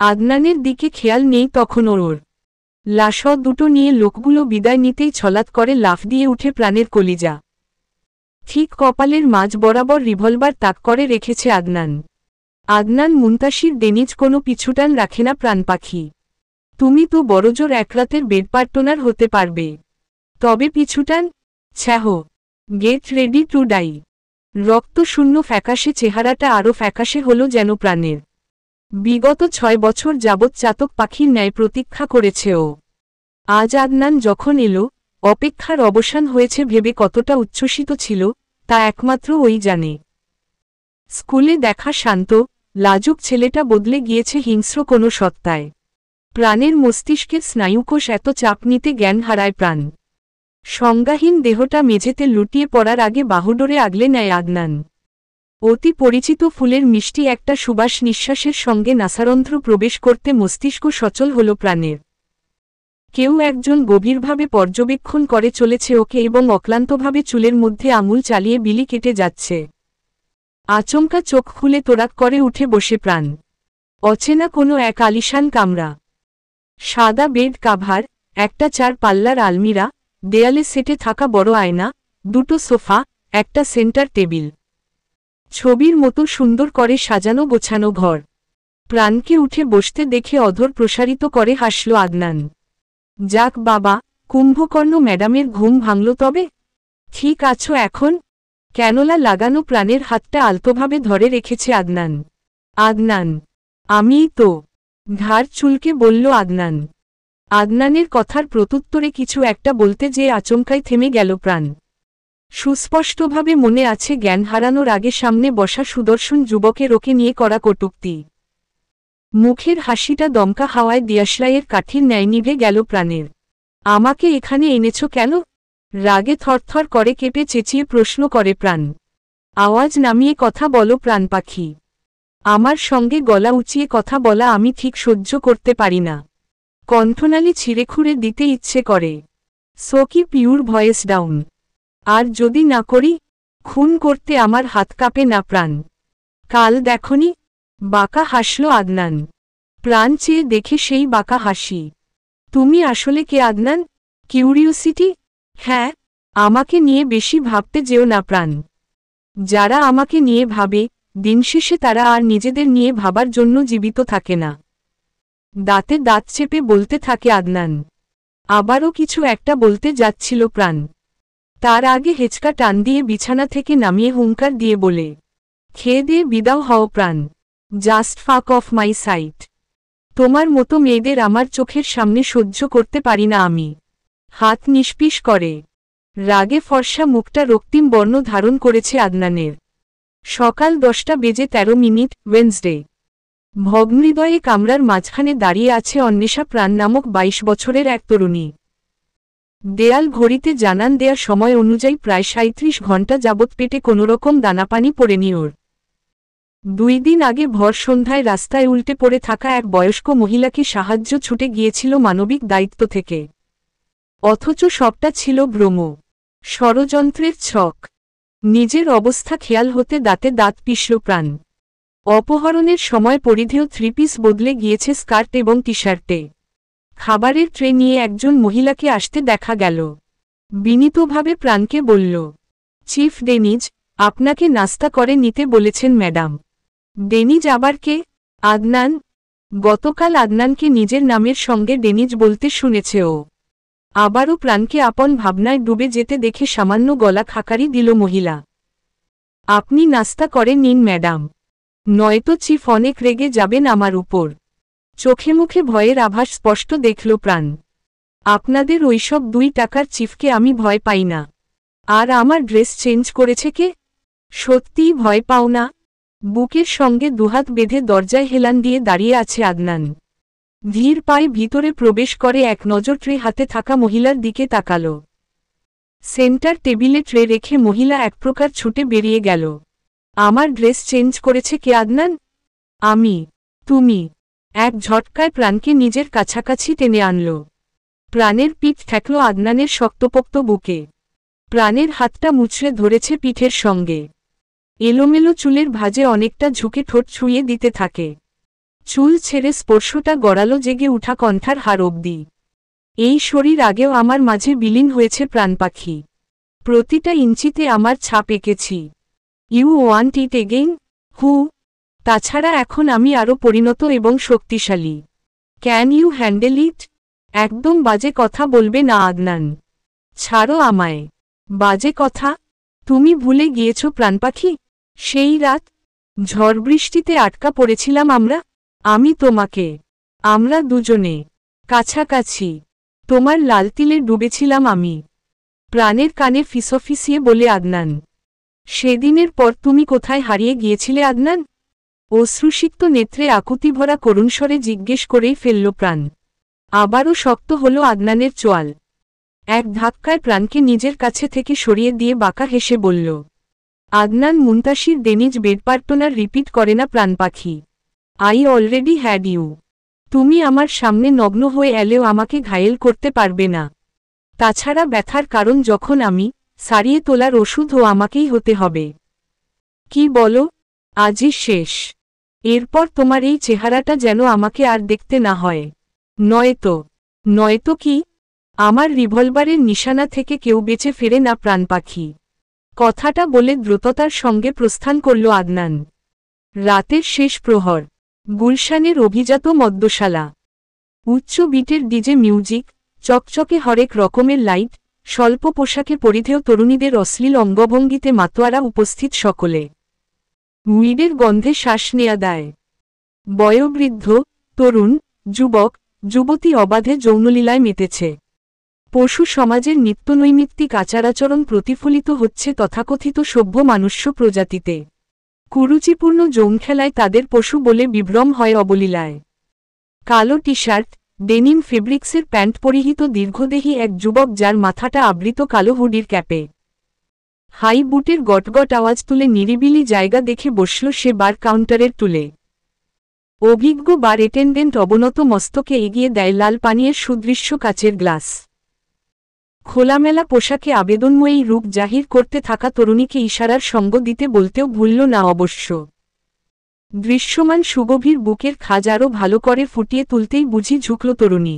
আদনানের দিকে খেয়াল নেই তখন ওর। লাশ দুটো নিয়ে লোকগুলো বিদায় নিতেই ছলাৎ করে লাফ দিয়ে উঠে প্রাণের কলিজা। ঠিক কপালের মাঝ বরাবর রিভলভার তাক করে রেখেছে আদনান। আদনান মুনতাসির ডেনিজ কোনো পিছুটান রাখে না প্রাণ পাখি। তুমি তো বড়জোর এক রাতের বেড পার্টনার হতে পারবে। তবে পিছুটান? ছ্যাহ, গেট রেডি টু ডাই। রক্তশূন্য ফ্যাকাশে চেহারাটা আরও ফ্যাকাশে হল যেন প্রাণের। বিগত 6 বছর যাবৎ চাতক পাখির ন্যায় প্রতীক্ষা করেছে ও। আজ আদনান যখন এলো, অপেক্ষার অবসান হয়েছে ভেবে কতটা উচ্ছ্বসিত ছিল, তা একমাত্র ওই জানে। স্কুলে দেখা শান্ত, লাজুক ছেলেটা বদলে গিয়েছে হিংস্র কোনো সত্তায়। প্রাণের মস্তিষ্কের স্নায়ুকোষ এত চাপ নিতে জ্ঞান হারায় প্রাণ। সংজ্ঞাহীন দেহটা মেঝেতে লুটিয়ে পড়ার আগে বাহুডোরে আগলে নেয় আদনান। অতি পরিচিত ফুলের মিষ্টি একটা সুবাস নিঃশ্বাসের সঙ্গে নাসারন্ধ্র প্রবেশ করতে মস্তিষ্ক সচল হল প্রাণের। কেউ একজন গভীরভাবে পর্যবেক্ষণ করে চলেছে ওকে এবং অক্লান্তভাবে চুলের মধ্যে আঙুল চালিয়ে বিলি কেটে যাচ্ছে। আচমকা চোখ খুলে তোড়াক করে উঠে বসে প্রাণ। অচেনা কোনো এক আলিশান কামরা। সাদা বেড কাভার, একটা 4 পাল্লার আলমিরা, দেয়ালে সেটে থাকা বড় আয়না, 2টো সোফা, একটা সেন্টার টেবিল। ছবির মতো সুন্দর করে সাজানো গোছানো ঘর। প্রাণকে উঠে বসতে দেখে অধর প্রসারিত করে হাসল আদনান। যাক বাবা, কুম্ভকর্ণ ম্যাডামের ঘুম ভাঙল তবে? ঠিক আছো এখন? ক্যানোলা লাগানো প্রাণের হাতটা আলতোভাবে ধরে রেখেছে আদনান। আদনান, আমিই তো। ঘাড় চুলকে বলল আদনান। আদনানের কথার প্রত্যুত্তরে কিছু একটা বলতে যেয়ে আচমকাই থেমে গেল প্রাণ। সুস্পষ্টভাবে মনে আছে জ্ঞান হারানোর আগে সামনে বসা সুদর্শন যুবকের ওকে নিয়ে করা কটূক্তি। মুখের হাসিটা দমকা হাওয়ায় দিয়াশলাইয়ের কাঠির ন্যায় নিভে গেল প্রাণের। আমাকে এখানে এনেছ কেন? রাগে থরথর করে কেঁপে চেঁচিয়ে প্রশ্ন করে প্রাণ। আওয়াজ নামিয়ে কথা বলো প্রাণ পাখি। আমার সঙ্গে গলা উঁচিয়ে কথা বলা আমি ঠিক সহ্য করতে পারি না। কণ্ঠনালী ছিঁড়ে খুঁড়ে দিতে ইচ্ছে করে। So keep your voice down. আর যদি না করি? খুন করতে আমার হাত কাঁপে না প্রাণ। কাল দেখনি? বাঁকা হাসল আদনান। প্রাণ চেয়ে দেখে সেই বাঁকা হাসি। তুমি আসলে কে আদনান? কিউরিওসিটি? হ্যাঁ। আমাকে নিয়ে বেশি ভাবতে যেও না প্রাণ। যারা আমাকে নিয়ে ভাবে, দিনশেষে তারা আর নিজেদের নিয়ে ভাবার জন্য জীবিত থাকে না। দাঁতে দাঁত চেপে বলতে থাকে আদনান। আবারও কিছু একটা বলতে যাচ্ছিল প্রাণ। তার আগে হেঁচকা টান দিয়ে বিছানা থেকে নামিয়ে হুঙ্কার দিয়ে বলে, খেয়ে দিয়ে বিদাও হও প্রাণ। জাস্ট ফাক অফ মাই সাইট। তোমার মতো মেয়েদের আমার চোখের সামনে সহ্য করতে পারি না আমি। হাত নিষ্পিস করে। রাগে ফর্সা মুখটা রক্তিম বর্ণ ধারণ করেছে আদনানের। সকাল 10টা বেজে 13 মিনিট, ওয়েনসডে। ভগ্নহৃদয়ে কামরার মাঝখানে দাঁড়িয়ে আছে অন্বেষা প্রাণ নামক 22 বছরের এক তরুণী। দেয়াল ঘড়িতে জানান দেয়ার সময় অনুযায়ী প্রায় 37 ঘণ্টা যাবৎ পেটে কোনোরকম দানাপানি পড়েনি ওর। 2 দিন আগে ভর সন্ধ্যায় রাস্তায় উল্টে পড়ে থাকা এক বয়স্ক মহিলাকে সাহায্য ছুটে গিয়েছিল মানবিক দায়িত্ব থেকে। অথচ সবটা ছিল ভ্রম, ষড়যন্ত্রের ছক। নিজের অবস্থা খেয়াল হতে দাঁতে দাঁত পিষল প্রাণ। অপহরণের সময় পরিধেয় 3 পিস বদলে গিয়েছে স্কার্ট এবং টি-শার্টে। খাবারের ট্রে নিয়ে একজন মহিলাকে আসতে দেখা গেল। বিনীতভাবে প্রাণকে বলল, চিফ ডেনিজ, আপনাকে নাস্তা করে নিতে বলেছেন ম্যাডাম। ডেনিজ আবার কে? আদনান। গতকাল আদনানকে নিজের নামের সঙ্গে ডেনিজ বলতে শুনেছে ও। আবারও প্রাণকে আপন ভাবনায় ডুবে যেতে দেখে সামান্য গলা খাকারি দিল মহিলা। আপনি নাস্তা করে নিন ম্যাডাম, নয়তো চিফ অনেক রেগে যাবেন আমার উপর। চোখে মুখে ভয়ের আভাস স্পষ্ট দেখল প্রাণ। আপনাদের ওইসব 2 টাকার চিফকে আমি ভয় পাই না। আর আমার ড্রেস চেঞ্জ করেছে কে? সত্যিই ভয় পাও না? বুকের সঙ্গে দুহাত বেঁধে দরজায় হেলান দিয়ে দাঁড়িয়ে আছে আদনান। ধীর পায়ে ভিতরে প্রবেশ করে এক নজর ট্রে হাতে থাকা মহিলার দিকে তাকাল। সেন্টার টেবিলে ট্রে রেখে মহিলা এক প্রকার ছুটে বেরিয়ে গেল। আমার ড্রেস চেঞ্জ করেছে কে আদনান? আমি। তুমি? এক ঝটকায় প্রাণকে নিজের কাছাকাছি টেনে আনল। প্রাণের পিঠ ঠেকল আদনানের শক্তপোক্ত বুকে। প্রাণের হাতটা মুচড়ে ধরেছে পিঠের সঙ্গে। এলোমেলো চুলের ভাঁজে অনেকটা ঝুঁকে ঠোঁট ছুঁয়ে দিতে থাকে। চুল ছেড়ে স্পর্শটা গড়ালো জেগে উঠা কণ্ঠার হাড় অবধি। এই শরীর আগেও আমার মাঝে বিলীন হয়েছে প্রাণ পাখি। প্রতিটা ইঞ্চিতে আমার ছাপ এঁকেছি। You want it again? Huh? তাছাড়া এখন আমি আরও পরিণত এবং শক্তিশালী। Can you handle it? একদম বাজে কথা বলবে না আদনান। ছাড়ো আমায়। বাজে কথা? তুমি ভুলে গিয়েছ প্রাণপাখি, সেই রাত ঝড় বৃষ্টিতে আটকা পড়েছিলাম আমরা, আমি তোমাকে, আমরা দুজনে কাছাকাছি, তোমার লাল তিলে ডুবেছিলাম আমি, প্রাণের কানে ফিসফিসিয়ে বলে আদনান। সেদিনের পর তুমি কোথায় হারিয়ে গিয়েছিলে আদনান? অশ্রুসিক্ত নেত্রে আকুতিভরা করুণস্বরে জিজ্ঞেস করেই ফেলল প্রাণ। আবারও শক্ত হল আদনানের চোয়াল। এক ধাক্কায় প্রাণকে নিজের কাছে থেকে সরিয়ে দিয়ে বাঁকা হেসে বলল, Adnan Muntasir Deniz bed partner repeat করে না প্রাণপাখি। I already had you. তুমি আমার সামনে নগ্ন হয়ে এলেও আমাকে ঘায়েল করতে পারবে না। তাছাড়া ব্যথার কারণ যখন আমি, সারিয়ে তোলার ওষুধও আমাকেই হতে হবে। কি বলো? আজই শেষ। এরপর তোমার এই চেহারাটা যেন আমাকে আর দেখতে না হয়। নয়তো কি? আমার রিভলভারের নিশানা থেকে কেউ বেঁচে ফেরে না প্রাণপাখি। কথাটা বলে দ্রুততার সঙ্গে প্রস্থান করল আদনান। রাতের শেষ প্রহর, গুলশানের অভিজাত মদ্যশালা। উচ্চ বিটের ডিজে মিউজিক, চকচকে হরেক রকমের লাইট, স্বল্প পোশাকে পরিধেয় তরুণীদের অশ্লীল অঙ্গভঙ্গিতে মাতোয়ারা উপস্থিত সকলে। উইডের গন্ধে শ্বাস নেয়া দেয়। বয়োবৃদ্ধ, তরুণ, যুবক, যুবতী অবাধে যৌনলীলায় মেতেছে। পশু সমাজের নিত্যনৈমিত্তিক আচারাচরণ প্রতিফলিত হচ্ছে তথাকথিত সভ্য মানুষ্য প্রজাতিতে। কুরুচিপূর্ণ যৌনখেলায় তাদের পশু বলে বিভ্রম হয় অবলীলায়। কালো টি শার্ট, ডেনিম ফেব্রিক্সের প্যান্ট পরিহিত দীর্ঘদেহী এক যুবক, যার মাথাটা আবৃত কালো হুডির ক্যাপে। হাই বুটের গটগট আওয়াজ তুলে নিরিবিলি জায়গা দেখে বসল সে বার কাউন্টারের টুলে। অভিজ্ঞ বার অ্যাটেন্ডেন্ট অবনত মস্তকে এগিয়ে দেয় লাল পানীয়ের সুদৃশ্য কাচের গ্লাস। খোলামেলা পোশাকে আবেদনময়ী রূপ জাহির করতে থাকা তরুণীকে ইশারার সঙ্গ দিতে বলতেও ভুলল না অবশ্য। দৃশ্যমান সুগভীর বুকের খাজ আরও ভালো করে ফুটিয়ে তুলতেই বুঝি ঝুঁকল তরুণী।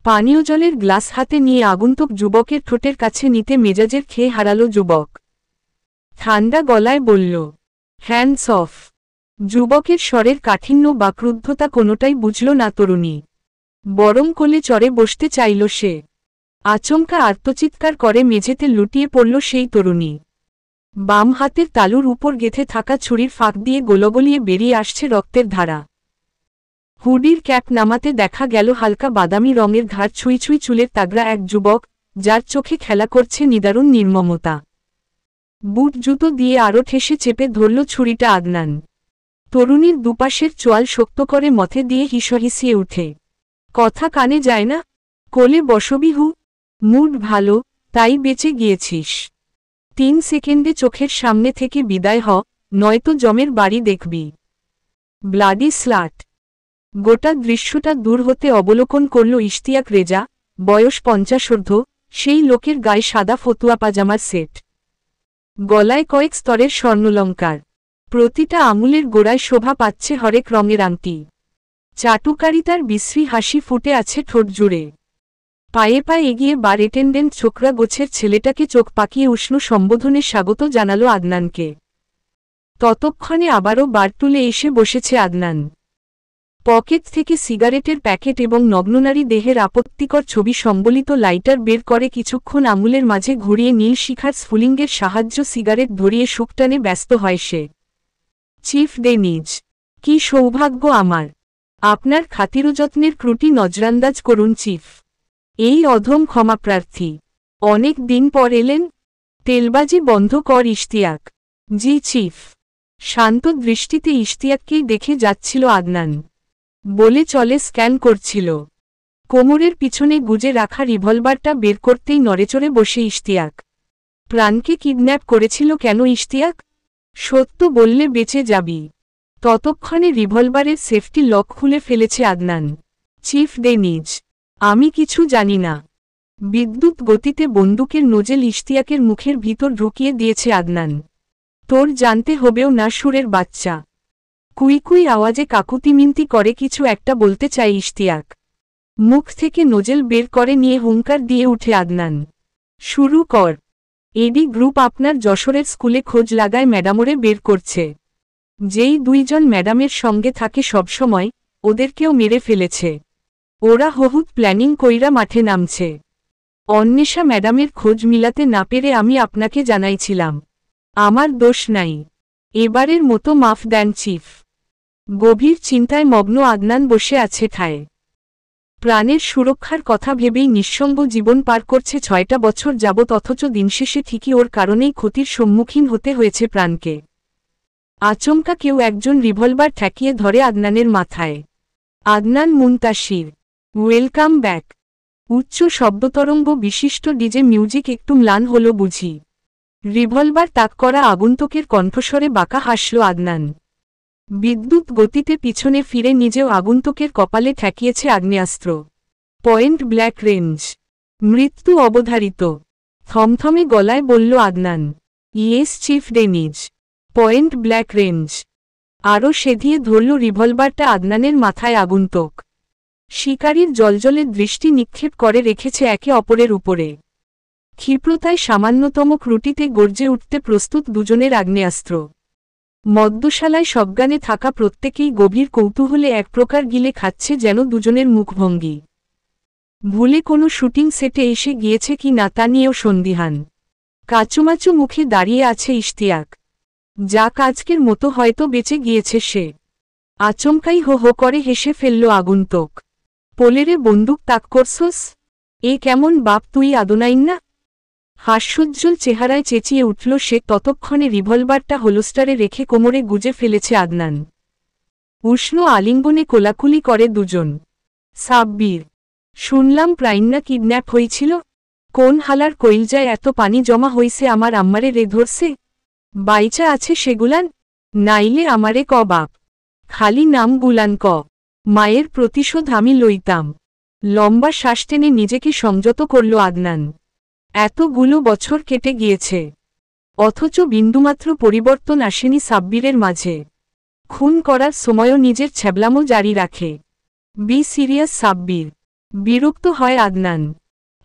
পানীয় জলের গ্লাস হাতে নিয়ে আগন্তুক যুবকের ঠোঁটের কাছে নিতে মেজাজের খেয়ে হারাল যুবক। ঠান্ডা গলায় বলল, হ্যান্ডস অফ। যুবকের স্বরের কাঠিন্য বা ক্রুদ্ধতা কোনোটাই বুঝল না তরুণী, বরং কোলে চড়ে বসতে চাইল সে। আচমকা আর্তচিৎকার করে মেঝেতে লুটিয়ে পড়ল সেই তরুণী। বাম হাতের তালুর উপর গেঁথে থাকা ছুরির ফাঁক দিয়ে গোলগলিয়ে বেরিয়ে আসছে রক্তের ধারা। হুডির ক্যাপ নামাতে দেখা গেল হালকা বাদামি রঙের ঘাড় ছুঁই ছুঁই চুলের তাগড়া এক যুবক, যার চোখে খেলা করছে নিদারুণ নির্মমতা। বুট জুতো দিয়ে আরও ঠেসে চেপে ধরল ছুরিটা আদনান। তরুণীর দুপাশের চোয়াল শক্ত করে মথে দিয়ে হিসহিসিয়ে উঠে। কথা কানে যায় না? কোলে বসবি হু? মুড ভালো, তাই বেঁচে গিয়েছিস। 3 সেকেন্ডে চোখের সামনে থেকে বিদায় হ, নয়তো জমের বাড়ি দেখবি। Bloody slut. গোটা দৃশ্যটা দূর হতে অবলোকন করল ইশতিয়াক রেজা, বয়স 50 সেই লোকের গায়ে সাদা ফতুয়া পাজামার সেট। গলায় কয়েক স্তরের স্বর্ণলঙ্কার, প্রতিটা আঙুলের গোড়ায় শোভা পাচ্ছে হরেক রঙের আংটি। চাটুকারিতার বিশ্রী হাসি ফুটে আছে ঠোঁট জুড়ে। পায়ে পায়ে এগিয়ে বার অ্যাটেন্ডেন্ট ছোকরা গোছের ছেলেটাকে চোখ পাকিয়ে উষ্ণ সম্বোধনে স্বাগত জানাল আদনানকে। ততক্ষণে আবারও বার তুলে এসে বসেছে আদনান। পকেট থেকে সিগারেটের প্যাকেট এবং নগ্ননারী দেহের আপত্তিকর ছবি সম্বলিত লাইটার বের করে কিছুক্ষণ আঙুলের মাঝে ঘুরিয়ে নীল শিখার স্ফুলিঙ্গের সাহায্য সিগারেট ধরিয়ে সুখটানে ব্যস্ত হয় সে। চিফ ডেনিজ, কি সৌভাগ্য আমার! আপনার খাতিরযত্নের ত্রুটি নজরান্দাজ করুন চিফ। এই অধম ক্ষমাপ্রার্থী। অনেক দিন পর এলেন। তেলবাজি বন্ধ কর ইশতিয়াক। জি চিফ। শান্ত দৃষ্টিতে ইশতিয়াককেই দেখে যাচ্ছিল আদনান। বলে চলে স্ক্যান করছিল। কোমরের পিছনে গুজে রাখা রিভলভারটা বের করতেই নড়েচড়ে বসে ইশতিয়াক। প্রাণকে কিডন্যাপ করেছিল কেন ইশতিয়াক? সত্য বললে বেঁচে যাবি। ততক্ষণে রিভলভারের সেফটি লক খুলে ফেলেছে আদনান। চিফ ডেনিজ, আমি কিছু জানি না। বিদ্যুৎ গতিতে বন্দুকের নোজেল ইশতিয়াকের মুখের ভিতর ঢুকিয়ে দিয়েছে আদনান। তোর জানতে হবেও না সুরের বাচ্চা। কুইকুই আওয়াজে কাকুতিমিনতি করে কিছু একটা বলতে চায় ইশতিয়াক। মুখ থেকে নোজেল বের করে নিয়ে হুঙ্কার দিয়ে উঠে আদনান। শুরু কর। এডি গ্রুপ আপনার যশোরের স্কুলে খোঁজ লাগায় ম্যাডামরে বের করছে। যেই 2 জন ম্যাডামের সঙ্গে থাকে সবসময়, ওদেরকেও মেরে ফেলেছে। ওরা বহুত প্ল্যানিং কইরা মাঠে নামছে। অন্বেষা ম্যাডামের খোঁজ মিলাতে না পেরে আমি আপনাকে জানাইছিলাম। আমার দোষ নাই, এবারের মতো মাফ দেন চিফ। গভীর চিন্তায় মগ্ন আদনান বসে আছে ঠায়। প্রাণের সুরক্ষার কথা ভেবেই নিঃসঙ্গ জীবন পার করছে 6টা বছর যাবৎ, অথচ দিনশেষে ঠিকই ওর কারণেই ক্ষতির সম্মুখীন হতে হয়েছে প্রাণকে। আচমকা কেউ একজন রিভলভার ঠেকিয়ে ধরে আদনানের মাথায়। Adnan Muntasir, welcome back. উচ্চ শব্দতরঙ্গ বিশিষ্ট ডিজে মিউজিক একটু ম্লান হল বুঝি। রিভলভার তাক করা আগন্তুকের কণ্ঠস্বরে বাঁকা হাসল আদনান। বিদ্যুৎ গতিতে পিছনে ফিরে নিজেও আগন্তুকের কপালে ঠেকিয়েছে আগ্নেয়াস্ত্র। পয়েন্ট ব্ল্যাক রেঞ্জ, মৃত্যু অবধারিত। থমথমে গলায় বলল Adnan. Yes chief Deniz, point blank range. আরও সেধিয়ে ধরল রিভলভারটা আদনানের মাথায়। আগন্তুক শিকারীর জলজলে দৃষ্টি নিক্ষেপ করে রেখেছে একে অপরের উপরে। ক্ষিপ্রতায় সামান্যতম ত্রুটিতে গর্জে উঠতে প্রস্তুত দুজনের আগ্নেয়াস্ত্র। মদ্যশালায় সজ্ঞানে থাকা প্রত্যেকেই গভীর কৌতূহলে এক প্রকার গিলে খাচ্ছে যেন দুজনের মুখভঙ্গি। ভুলে কোনো শুটিং সেটে এসে গিয়েছে কি না তা নিয়েও সন্দিহান। কাচুমাচু মুখে দাঁড়িয়ে আছে ইশতিয়াক। যা কাজকের মতো হয়তো বেঁচে গিয়েছে সে। আচমকাই হো হো করে হেসে ফেলল আগন্তুক। পোলেরে বন্দুক তাক করছস? এ কেমন বাপ তুই আদনাইন না? হাস্যোজ্জ্বল চেহারায় চেঁচিয়ে উঠল সে। ততক্ষণে রিভলভারটা হোলস্টারে রেখে কোমরে গুজে ফেলেছে আদনান। উষ্ণ আলিঙ্গনে কোলাকুলি করে দুজন। সাব্বির, শুনলাম প্রাইন্না কিডন্যাপ হয়েছিল। কোন হালার কইলজায় এত পানি জমা হইছে আমার আম্মারে রে ধরছে? বাইচা আছে সেগুলান? নাইলে আমারে ক বাপ, খালি নাম গুলান ক। মায়ের প্রতিশোধ আমি লইতাম। লম্বা শ্বাস টেনে নিজেকে সংযত করল আদনান। এতগুলো বছর কেটে গিয়েছে, অথচ বিন্দুমাত্র পরিবর্তন আসেনি সাব্বিরের মাঝে। খুন করার সময়ও নিজের ছ্যাবলামো জারি রাখে। Be serious Sabbir. বিরক্ত হয় আদনান।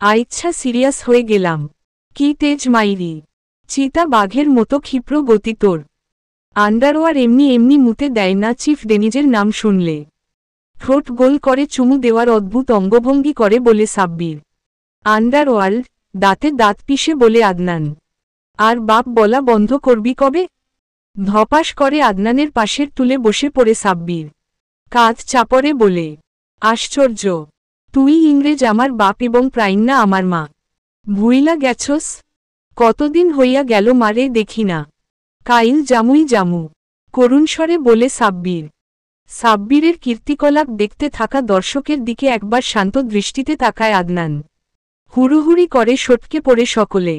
আইচ্ছা সিরিয়াস হয়ে গেলাম। কি তেজ মাইরি, চিতা বাঘের মতো ক্ষিপ্র গতি তোর। আন্ডারওয়ার এমনি এমনি মুতে দেয় না চিফ ডেনিজের নাম শুনলে। ঠোঁট গোল করে চুমু দেওয়ার অদ্ভুত অঙ্গভঙ্গি করে বলে সাব্বির। আন্ডারওয়ার্ল্ড, দাঁতে দাঁত পিষে বলে আদনান। আর বাপ বলা বন্ধ করবি কবে? ধপাস করে আদনানের পাশের তুলে বসে পড়ে সাব্বির। কাঁধ চাপড়ে বলে, আশ্চর্য, তুই ইংরেজ আমার বাপ এবং প্রাইন্না আমার মা। ভুইলা গেছস? কতদিন হইয়া গেল মারে দেখি না। কাইল জামুই জামু, করুণস্বরে বলে সাব্বির। সাব্বিরের কীর্তিকলাপ দেখতে থাকা দর্শকের দিকে একবার শান্ত দৃষ্টিতে তাকায় আদনান। হুড়ুহুড়ি করে সটকে পড়ে সকলে।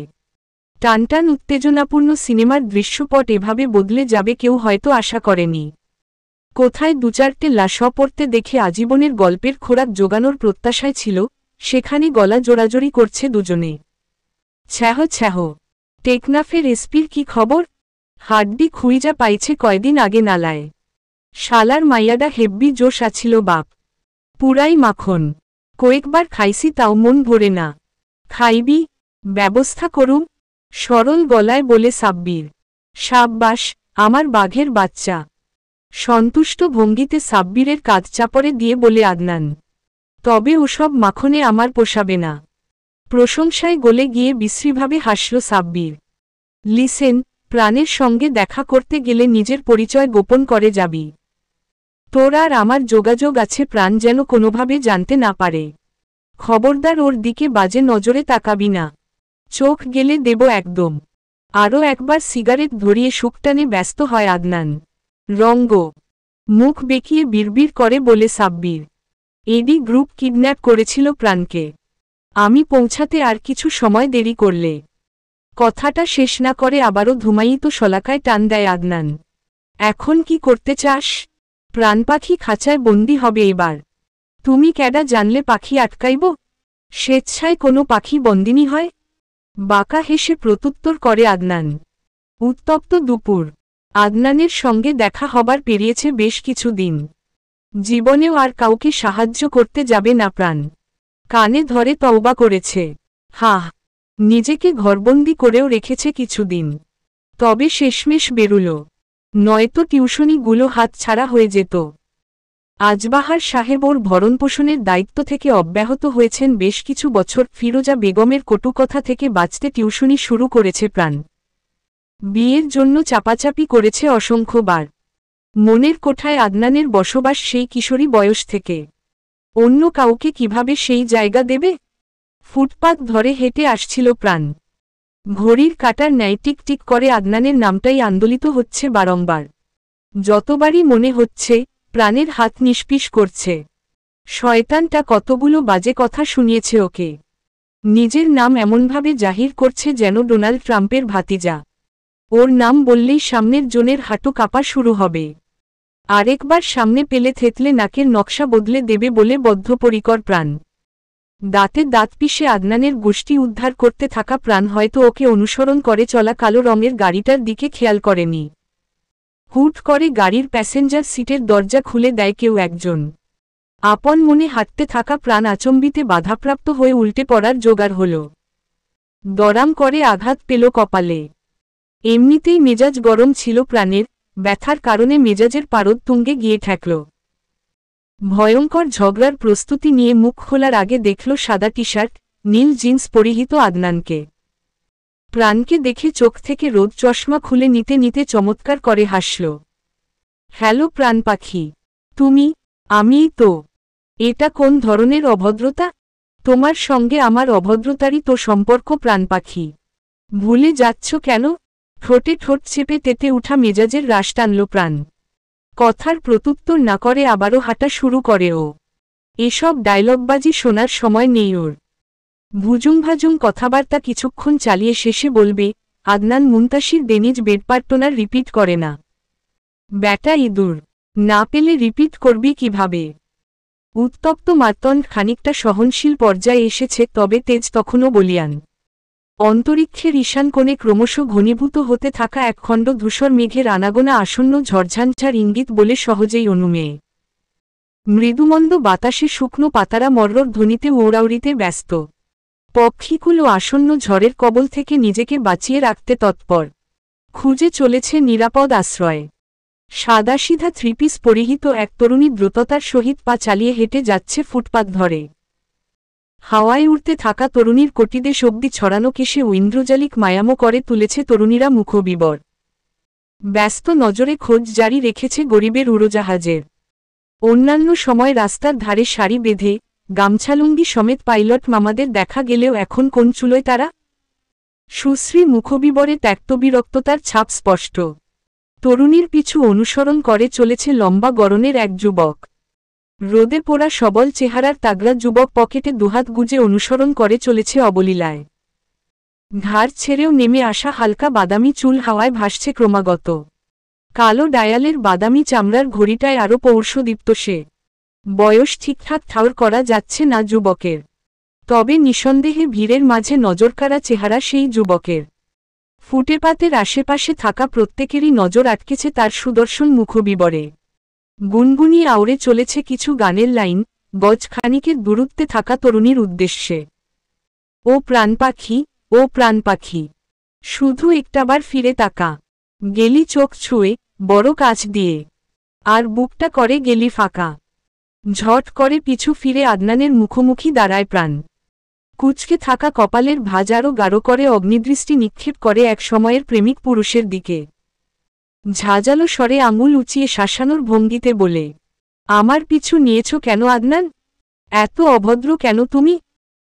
টানটান উত্তেজনাপূর্ণ সিনেমার দৃশ্যপট এভাবে বদলে যাবে কেউ হয়তো আশা করেনি। কোথায় দু-চারটে লাশ পড়তে দেখে আজীবনের গল্পের খোরাক জোগানোর প্রত্যাশায় ছিল, সেখানে গলা জোড়াজোড়ি করছে দুজনে। ছ্যাহ ছ্যাহ, টেকনাফের এসপির কি খবর? হাড্ডি খুইজা পাইছে কয়দিন আগে নালায়। শালার মাইয়াডা হেব্বি জোশ আছিল বাপ, পুরাই মাখন। কয়েকবার খাইছি তাও মন ভরে না। খাইবি? ব্যবস্থা করুম, সরল গলায় বলে সাব্বির। সাব্বাস, আমার বাঘের বাচ্চা। সন্তুষ্ট ভঙ্গিতে সাব্বিরের কাঁধ চাপড়ে দিয়ে বলে আদনান। তবে ওসব মাখনে আমার পোষাবে না। প্রশংসায় গলে গিয়ে বিশ্রীভাবে হাসল সাব্বির। লিসেন, প্রাণের সঙ্গে দেখা করতে গেলে নিজের পরিচয় গোপন করে যাবি। তোর আর আমার যোগাযোগ আছে, প্রাণ যেন কোনোভাবে জানতে না পারে। খবরদার ওর দিকে বাজে নজরে তাকাবি না। চোখ গেলে দেব একদম। আরও একবার সিগারেট ধরিয়ে শুকটানে ব্যস্ত হয় আদনান। রঙ্গ মুখ বেঁকিয়ে বিড়বিড় করে বলে সাব্বির। এডি গ্রুপ কিডন্যাপ করেছিল প্রাণকে। আমি পৌঁছাতে আর কিছু সময় দেরি করলে। কথাটা শেষ না করে আবারও ধুমায়িত শলাকায় টান দেয় আদনান। এখন কি করতে চাস? প্রাণ পাখি খাঁচায় বন্দি হবে এবার। তুমি ক্যাডা জানলে পাখি আটকাইব? স্বেচ্ছায় কোনো পাখি বন্দিনী হয়? বাঁকা হেসে প্রত্যুত্তর করে আদনান। উত্তপ্ত দুপুর। আদনানের সঙ্গে দেখা হবার পেরিয়েছে বেশ কিছু দিন। জীবনেও আর কাউকে সাহায্য করতে যাবে না প্রাণ। কানে ধরে তওবা করেছে। হাহ, নিজেকে ঘরবন্দি করেও রেখেছে কিছুদিন। তবে শেষমেশ বেরুল, নয়তো টিউশনিগুলো হাতছাড়া হয়ে যেত। আজবাহার সাহেব ওর ভরণপোষণের দায়িত্ব থেকে অব্যাহত হয়েছেন বেশ কিছু বছর। ফিরোজা বেগমের কটুকথা থেকে বাঁচতে টিউশনি শুরু করেছে প্রাণ। বিয়ের জন্য চাপাচাপি করেছে অসংখ্যবার। মনের কোঠায় আদনানের বসবাস সেই কিশোরী বয়স থেকে। অন্য কাউকে কিভাবে সেই জায়গা দেবে? ফুটপাত ধরে হেঁটে আসছিল প্রাণ। ঘড়ির কাঁটার ন্যায় টিক টিক করে আদনানের নামটাই আন্দোলিত হচ্ছে বারংবার। যতবারই মনে হচ্ছে প্রাণের হাত নিষ্পিস করছে। শয়তানটা কতগুলো বাজে কথা শুনিয়েছে ওকে। নিজের নাম এমনভাবে জাহির করছে যেন ডোনাল্ড ট্রাম্পের ভাতিজা। ওর নাম বললেই সামনের জনের হাঁটু কাঁপা শুরু হবে। আরেকবার সামনে পেলে থেতলে নাকের নকশা বদলে দেবে বলে বদ্ধপরিকর প্রাণ। দাঁতে দাঁত পিষে আদনানের গোষ্ঠী উদ্ধার করতে থাকা প্রাণ হয়তো ওকে অনুসরণ করে চলা কালো রঙের গাড়িটার দিকে খেয়াল করেনি। হুট করে গাড়ির প্যাসেঞ্জার সিটের দরজা খুলে দেয় কেউ একজন। আপন মনে হাঁটতে থাকা প্রাণ আচম্বিতে বাধাপ্রাপ্ত হয়ে উল্টে পড়ার জোগাড় হল। দরাম করে আঘাত পেল কপালে। এমনিতেই মেজাজ গরম ছিল প্রাণের, ব্যথার কারণে মেজাজের পারদ তুঙ্গে গিয়ে ঠেকল। ভয়ঙ্কর ঝগড়ার প্রস্তুতি নিয়ে মুখ খোলার আগে দেখল সাদা টি শার্ট, নীল জিন্স পরিহিত আদনানকে। প্রাণকে দেখে চোখ থেকে রোদ চশমা খুলে নিতে নিতে চমৎকার করে হাসল। হ্যালো প্রাণ পাখি, তুমি? আমিই তো। এটা কোন ধরনের অভদ্রতা? তোমার সঙ্গে আমার অভদ্রতারই তো সম্পর্ক প্রাণ পাখি। ভুলে যাচ্ছ কেন? ঠোঁটে ঠোঁট চেপে তেতে উঠা মেজাজের রাশ টানল প্রাণ। কথার প্রত্যুত্তর না করে আবারও হাঁটা শুরু করে ও। এসব ডায়লগবাজি শোনার সময় নেই ওর। ভুজুংভাজুং কথাবার্তা কিছুক্ষণ চালিয়ে শেষে বলবে, আদনান মুনতাসির ডেনিজ বেডপার্টনার রিপিট করে না। ব্যাটা ইঁদুর, না পেলে রিপিট করবি কিভাবে? উত্তপ্ত মাতন খানিকটা সহনশীল পর্যায়ে এসেছে, তবে তেজ তখনও বলিয়ান। অন্তরিক্ষের ঈশান কোণে ক্রমশ ঘনীভূত হতে থাকা একখণ্ড ধূসর মেঘের আনাগোনা আসন্ন ঝড়ঝাঞ্ঝার ইঙ্গিত বলে সহজেই অনুমেয়। মৃদুমন্দ বাতাসে শুকনো পাতারা মর্রর ধ্বনিতে ওড়াউড়িতে ব্যস্ত। পক্ষীকুলো আসন্ন ঝড়ের কবল থেকে নিজেকে বাঁচিয়ে রাখতে তৎপর। খুঁজে চলেছে নিরাপদ আশ্রয়। সাদাসিধা থ্রিপিস পরিহিত এক তরুণী দ্রুততার সহিত পা চালিয়ে হেঁটে যাচ্ছে ফুটপাত ধরে। হাওয়ায় উড়তে থাকা তরুণীর কটিদেশ অব্দি ছড়ানো কেশে ঐন্দ্রজালিক মায়ামো করে তুলেছে তরুণীরা মুখবিবর। ব্যস্ত নজরে খোঁজ জারি রেখেছে গরিবের উড়োজাহাজের। অন্যান্য সময় রাস্তার ধারে সারি বেঁধে গামছালুঙ্গি সমেত পাইলট মামাদের দেখা গেলেও এখন কোন চুলোয় তারা? সুশ্রী মুখবিবরে ত্যক্তবিরক্ততার ছাপ স্পষ্ট। তরুণীর পিছু অনুসরণ করে চলেছে লম্বা গড়নের এক যুবক। রোদে পোড়া সবল চেহারার তাগড়া যুবক পকেটে দুহাত গুজে অনুসরণ করে চলেছে অবলীলায়। ঘাড় ছেড়েও নেমে আসা হালকা বাদামি চুল হাওয়ায় ভাসছে ক্রমাগত। কালো ডায়ালের বাদামি চামড়ার ঘড়িটায় আরও পৌরুষদীপ্ত সে। বয়স ঠিকঠাক ঠাউর করা যাচ্ছে না যুবকের, তবে নিঃসন্দেহে ভিড়ের মাঝে নজরকাড়া চেহারা সেই যুবকের। ফুটপাতের আশেপাশে থাকা প্রত্যেকেরই নজর আটকেছে তার সুদর্শন মুখবিবরে। গুনগুনিয়ে আউড়ে চলেছে কিছু গানের লাইন, গজ খানিকের দূরত্বে থাকা তরুণীর উদ্দেশ্যে। ও প্রাণ পাখি, ও প্রাণ পাখি, শুধু একটাবার ফিরে তাকা। গেলি চোখ ছুঁয়ে, বড় কাছ দিয়ে, আর বুকটা করে গেলি ফাঁকা। ঝট করে পিছু ফিরে আদনানের মুখোমুখি দাঁড়ায় প্রাণ। কুঁচকে থাকা কপালের ভাঁজ আরও গাঢ় করে অগ্নিদৃষ্টি নিক্ষেপ করে এক সময়ের প্রেমিক পুরুষের দিকে। ঝাঁঝালো স্বরে আঙুল উঁচিয়ে শাসানোর ভঙ্গিতে বলে, আমার পিছু নিয়েছ কেন আদনান? এত অভদ্র কেন তুমি?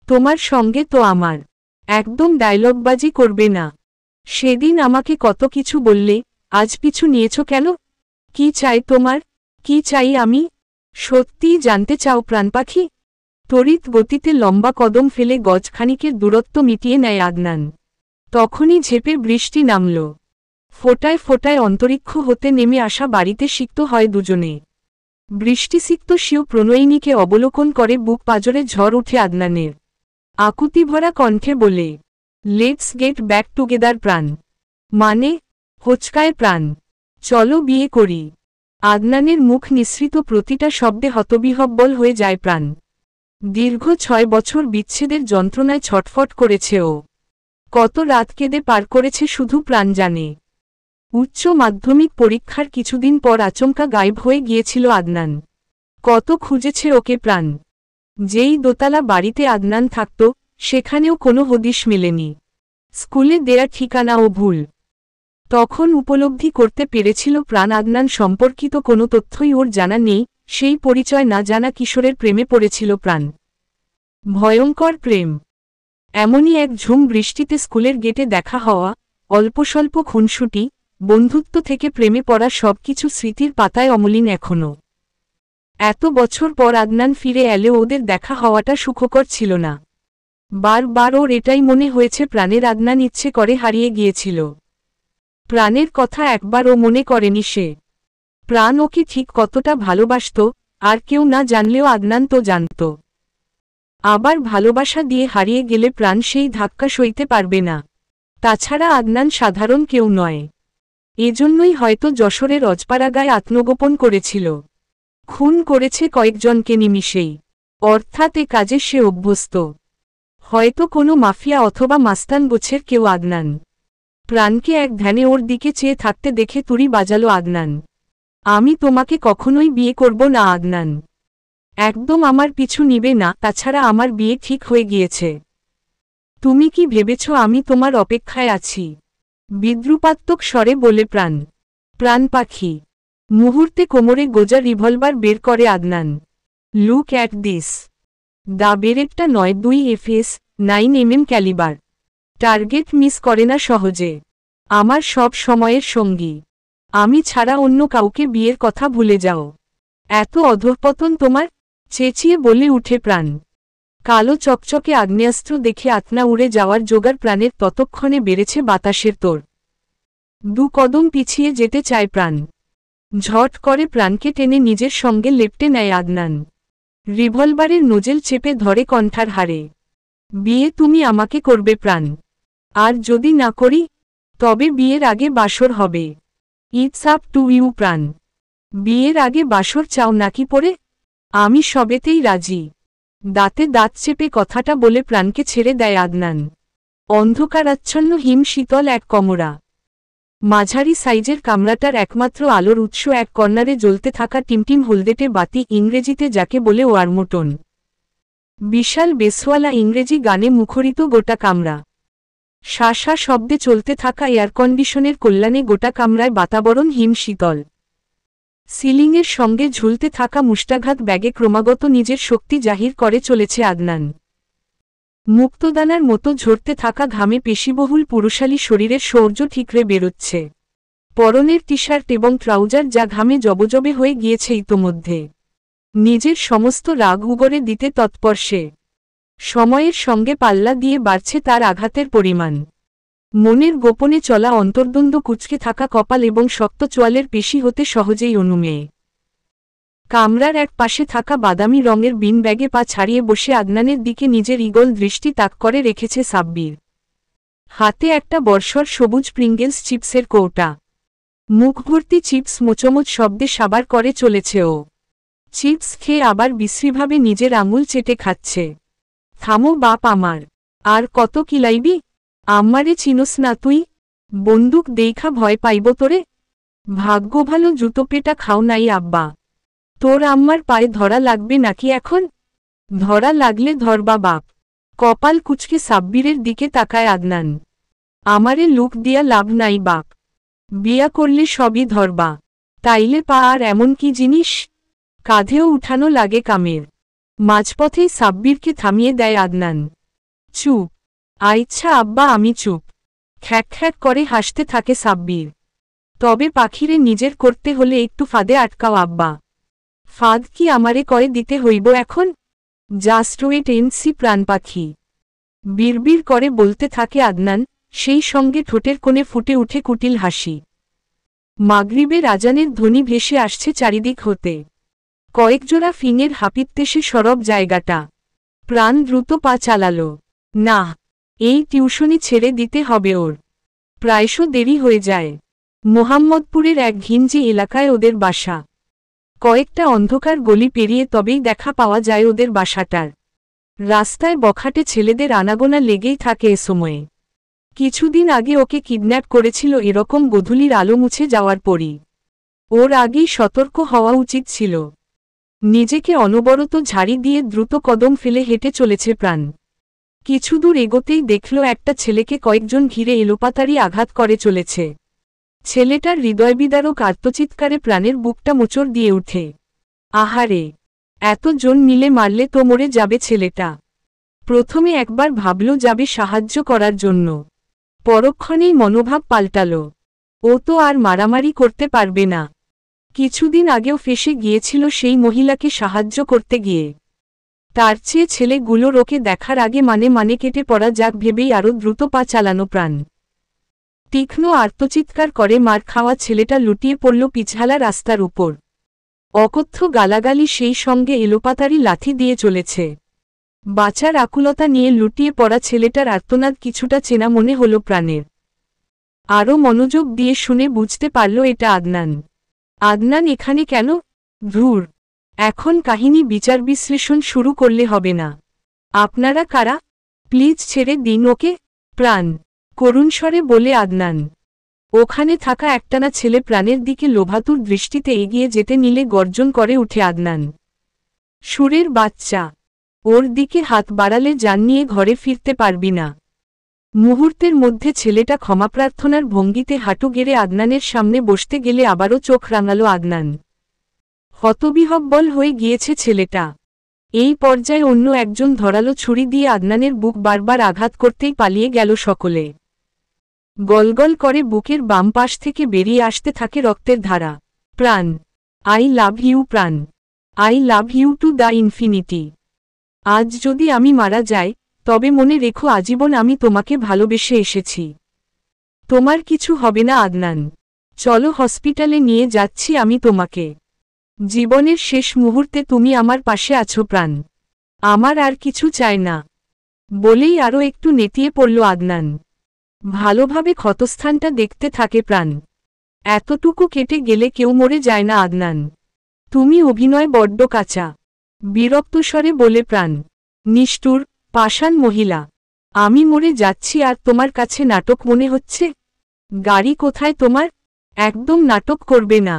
তোমার সঙ্গে তো আমার একদম ডায়লগবাজি করবে না। সেদিন আমাকে কত কিছু বললে, আজ পিছু নিয়েছ কেন? কি চাই তোমার? কি চাই আমি? সত্যিই জানতে চাও প্রাণ পাখি? তড়িৎ গতিতে লম্বা কদম ফেলে গজখানিকের দূরত্ব মিটিয়ে নেয় আদনান। তখনই ঝেঁপে বৃষ্টি নামল। ফোটায় ফোটায় অন্তরিক্ষ হতে নেমে আসা বাড়িতে সিক্ত হয় দুজনে। বৃষ্টিসিক্ত স্বীয় প্রণয়িনীকে অবলোকন করে বুক পাজরে ঝড় উঠে আদনানের। আকুতিভরা কণ্ঠে বলে, লেটস গেট ব্যাক টুগেদার প্রাণ। মানে? হোঁচকায় প্রাণ। চলো বিয়ে করি। আদনানের মুখ নিঃসৃত প্রতিটা শব্দে হতবিহ্বল হয়ে যায় প্রাণ। দীর্ঘ 6 বছর বিচ্ছেদের যন্ত্রণায় ছটফট করেছে ও। কত রাত কেঁদে পার করেছে শুধু প্রাণ জানে। উচ্চ মাধ্যমিক পরীক্ষার কিছুদিন পর আচমকা গায়েব হয়ে গিয়েছিল আদনান। কত খুঁজেছে ওকে প্রাণ। যেই দোতলা বাড়িতে আদনান থাকত, সেখানেও কোনো হদিশ মেলেনি। স্কুলে দেয়া ঠিকানাও ভুল। তখন উপলব্ধি করতে পেরেছিল প্রাণ আদনান সম্পর্কিত কোনো তথ্যই ওর জানা নেই, সেই পরিচয় না জানা কিশোরের প্রেমে পড়েছিল প্রাণ। ভয়ঙ্কর প্রেম। এমনই এক ঝুম বৃষ্টিতে স্কুলের গেটে দেখা হওয়া, অল্পস্বল্প খুনসুটি, বন্ধুত্ব থেকে প্রেমে পড়া সবকিছু স্মৃতির পাতায় অমলিন এখনও। এত বছর পর আদনান ফিরে এলেও ওদের দেখা হওয়াটা সুখকর ছিল না। বারবার ওর এটাই মনে হয়েছে প্রাণের আদনান ইচ্ছে করে হারিয়ে গিয়েছিল। প্রাণের কথা একবারও মনে করেনি সে। প্রাণ ওকে ঠিক কতটা ভালোবাসত, আর কেউ না জানলেও আদনান তো জানত। আবার ভালোবাসা দিয়ে হারিয়ে গেলে প্রাণ সেই ধাক্কা সইতে পারবে না। তাছাড়া আদনান সাধারণ কেউ নয়। এজন্যই হয়তো যশোরের অজপাড়াগায় আত্মগোপন করেছিল। খুন করেছে কয়েকজনকে নিমিষেই। অর্থাৎ এ কাজে সে অভ্যস্ত। হয়তো কোনো মাফিয়া অথবা মাস্তান গোছের কেউ আদনান। প্রাণকে এক ধ্যানে ওর দিকে চেয়ে থাকতে দেখে তুড়ি বাজালো আদনান। আমি তোমাকে কখনোই বিয়ে করব না আদনান। একদম আমার পিছু নিবে না, তাছাড়া আমার বিয়ে ঠিক হয়ে গিয়েছে। তুমি কি ভেবেছ আমি তোমার অপেক্ষায় আছি? বিদ্রুপাত্মক স্বরে বলে প্রাণ। প্রাণ পাখি। মুহূর্তে কোমরে গোজা রিভলভার বের করে Adnan. Look at this. The বেরেটটা 9.2 FS 9mm calibre. Target miss করে না সহজে। আমার সব সময়ের সঙ্গী। আমি ছাড়া অন্য কাউকে বিয়ের কথা ভুলে যাও। এত অধঃপতন তোমার? চেঁচিয়ে বলে উঠে প্রাণ। কালো চকচকে আগ্নেয়াস্ত্র দেখে আত্মা উড়ে যাওয়ার জোগাড় প্রাণের ততক্ষণে বেড়েছে বাতাসের তোড়। 2 কদম পিছিয়ে যেতে চায় প্রাণ। ঝট করে প্রাণকে টেনে নিজের সঙ্গে লেপ্টে নেয় আদনান। রিভলভারের নোজেল চেপে ধরে কণ্ঠার হারে। বিয়ে তুমি আমাকে করবে প্রাণ। আর যদি না করি, তবে বিয়ের আগে বাসর হবে। ইটস আপ টু ইউ প্রাণ। বিয়ের আগে বাসর চাও নাকি পরে? আমি সবেতেই রাজি। দাঁতে দাঁত চেপে কথাটা বলে প্রাণকে ছেড়ে দেয় আদনান। অন্ধকারাচ্ছন্ন হিম শীতল এক কমরা। মাঝারি সাইজের কামরাটার একমাত্র আলোর উৎস এক কর্নারে জ্বলতে থাকা টিমটিম হলদেটে বাতি, ইংরেজিতে যাকে বলে ওয়ারমোটন। বিশাল বেসওয়ালা ইংরেজি গানে মুখরিত গোটা কামরা। শাঁসা শব্দে চলতে থাকা এয়ারকন্ডিশনের কল্যাণে গোটা কামরায় বাতাবরণ হিম শীতল। সিলিংয়ের সঙ্গে ঝুলতে থাকা মুষ্টাঘাত ব্যাগে ক্রমাগত নিজের শক্তি জাহির করে চলেছে আদনান। মুক্তদানার মতো ঝরতে থাকা ঘামে পেশিবহুল পুরুষালী শরীরের শৌর্য ঠিকরে বেরোচ্ছে। পরনের টি শার্ট এবং ট্রাউজার যা ঘামে জবজবে হয়ে গিয়েছে ইতোমধ্যে। নিজের সমস্ত রাগ উগরে দিতে তৎপর সে। সময়ের সঙ্গে পাল্লা দিয়ে বাড়ছে তার আঘাতের পরিমাণ। মনের গোপনে চলা অন্তর্দ্বন্দ্ব, কুঁচকে থাকা কপাল এবং শক্ত চোয়ালের পেশি হতে সহজেই অনুমেয়। কামরার এক পাশে থাকা বাদামি রঙের বিন ব্যাগে পা ছাড়িয়ে বসে আদনানের দিকে নিজের ঈগল দৃষ্টি তাক করে রেখেছে সাব্বির। হাতে একটা বর্ষর সবুজ প্রিঙ্গেলস চিপসের কৌটা। মুখ ভর্তি চিপস মোচমোচ শব্দে সাবার করে চলেছে ও। চিপস খেয়ে আবার বিশ্রীভাবে নিজের আঙুল চেটে খাচ্ছে। থামো বাপ আমার। আর কত কিলাইবি? আমারে চিনোস না তুই? বন্দুক দেইখা ভয় পাইব তোরে? ভাগ্য ভালো জুতো পেটা খাও নাই আব্বা। তোর আম্মার পায়ে ধরা লাগবে নাকি এখন? ধরা লাগলে ধরবা বাপ। কপাল কুচকে সাব্বিরের দিকে তাকায় আদনান। আমারে লুক দিয়া লাভ নাই বাপ। বিয়া করলে সবই ধরবা। তাইলে পা আর এমন কি জিনিস? কাঁধেও উঠানো লাগে কামের। মাঝপথেই সাব্বিরকে থামিয়ে দেয় আদনান। চুপ। আচ্ছা আব্বা আমি চুপ। খ্যাক খ্যাক করে হাসতে থাকে সাব্বির। তবে পাখিরে নিজের করতে হলে একটু ফাঁদে আটকাও আব্বা। ফাঁদ কি আমারে কয়ে দিতে হইব এখন? জাস্ট ওয়েট এন্ড সি প্রাণ পাখি। বিড়বিড় করে বলতে থাকে আদনান, সেই সঙ্গে ঠোঁটের কোণে ফুটে উঠে কুটিল হাসি। মাগরিবের আজানের ধ্বনি ভেসে আসছে চারিদিক হতে। কয়েকজোড়া ফিঙের হাপিত্যেসে সরব জায়গাটা। প্রাণ দ্রুত পা চালালো। না, এই টিউশনি ছেড়ে দিতে হবে ওর। প্রায়শ দেরি হয়ে যায়। মোহাম্মদপুরের এক ঘিঞ্জি এলাকায় ওদের বাসা। কয়েকটা অন্ধকার গলি পেরিয়ে তবেই দেখা পাওয়া যায় ওদের বাসাটার। রাস্তায় বখাটে ছেলেদের আনাগোনা লেগেই থাকে এ সময়ে। কিছুদিন আগে ওকে কিডন্যাপ করেছিল এরকম গোধূলির আলো মুছে যাওয়ার পরই। ওর আগেই সতর্ক হওয়া উচিত ছিল। নিজেকে অনবরত ঝাড়ি দিয়ে দ্রুত কদম ফেলে হেঁটে চলেছে প্রাণ। কিছু দূর এগোতেই দেখল একটা ছেলেকে কয়েকজন ঘিরে এলোপাতাড়ি আঘাত করে চলেছে। ছেলেটার হৃদয়বিদারক আর্তচিৎকারে প্রাণের বুকটা মোচড় দিয়ে উঠে। আহারে, এতজন মিলে মারলে তো মরে যাবে ছেলেটা। প্রথমে একবার ভাবল যাবে সাহায্য করার জন্য, পরক্ষণেই মনোভাব পাল্টাল। ও তো আর মারামারি করতে পারবে না। কিছুদিন আগেও ফেঁসে গিয়েছিল সেই মহিলাকে সাহায্য করতে গিয়ে। তার চেয়ে ছেলেগুলোর ওকে দেখার আগে মানে কেটে পড়া যাক ভেবেই আরও দ্রুত পা চালানো প্রাণ। তীক্ষ্ণ আর্তচিৎকার করে মার খাওয়া ছেলেটা লুটিয়ে পড়ল পিছালা রাস্তার উপর। অকথ্য গালাগালি সেই সঙ্গে এলোপাতাড়ি লাথি দিয়ে চলেছে। বাঁচার আকুলতা নিয়ে লুটিয়ে পড়া ছেলেটার আর্তনাদ কিছুটা চেনা মনে হল প্রাণের। আরও মনোযোগ দিয়ে শুনে বুঝতে পারল এটা আদনান। আদনান এখানে কেন? ধুর, এখন কাহিনী বিচার বিশ্লেষণ শুরু করলে হবে না। আপনারা কারা? প্লিজ ছেড়ে দিন ওকে। প্রাণ করুণ স্বরে বলে আদনান। ওখানে থাকা একটানা ছেলে প্রাণের দিকে লোভাতুর দৃষ্টিতে এগিয়ে যেতে নিলে গর্জন করে উঠে আদনান। সুরের বাচ্চা, ওর দিকে হাত বাড়ালে জান নিয়ে ঘরে ফিরতে পারবি না। মুহূর্তের মধ্যে ছেলেটা ক্ষমাপ্রার্থনার ভঙ্গিতে হাঁটু গেড়ে আদনানের সামনে বসতে গেলে আবারও চোখ রাঙাল আদনান। হতবিহ্বল হয়ে গিয়েছে ছেলেটা। এই পর্যায়ে অন্য একজন ধরালো ছুরি দিয়ে আদনানের বুক বারবার আঘাত করতেই পালিয়ে গেল সকলে। গলগল করে বুকের বাম পাশ থেকে বেরিয়ে আসতে থাকে রক্তের ধারা। প্রাণ, আই লাভ ইউ প্রাণ, I love you to the infinity. আজ যদি আমি মারা যাই, তবে মনে রেখো আজীবন আমি তোমাকে ভালোবেসে এসেছি। তোমার কিছু হবে না আদনান। চলো হসপিটালে নিয়ে যাচ্ছি আমি তোমাকে। জীবনের শেষ মুহূর্তে তুমি আমার পাশে আছো প্রাণ। আমার আর কিছু চাই না। বলেই আরও একটু নেতিয়ে পড়ল আদনান। ভালোভাবে ক্ষতস্থানটা দেখতে থাকে প্রাণ। এতটুকু কেটে গেলে কেউ মরে যায় না আদনান। তুমি অভিনয় বড্ড কাঁচা, বিরক্ত স্বরে বলে প্রাণ। নিষ্ঠুর, পাষাণ মহিলা। আমি মরে যাচ্ছি আর তোমার কাছে নাটক মনে হচ্ছে? গাড়ি কোথায় তোমার? একদম নাটক করবে না।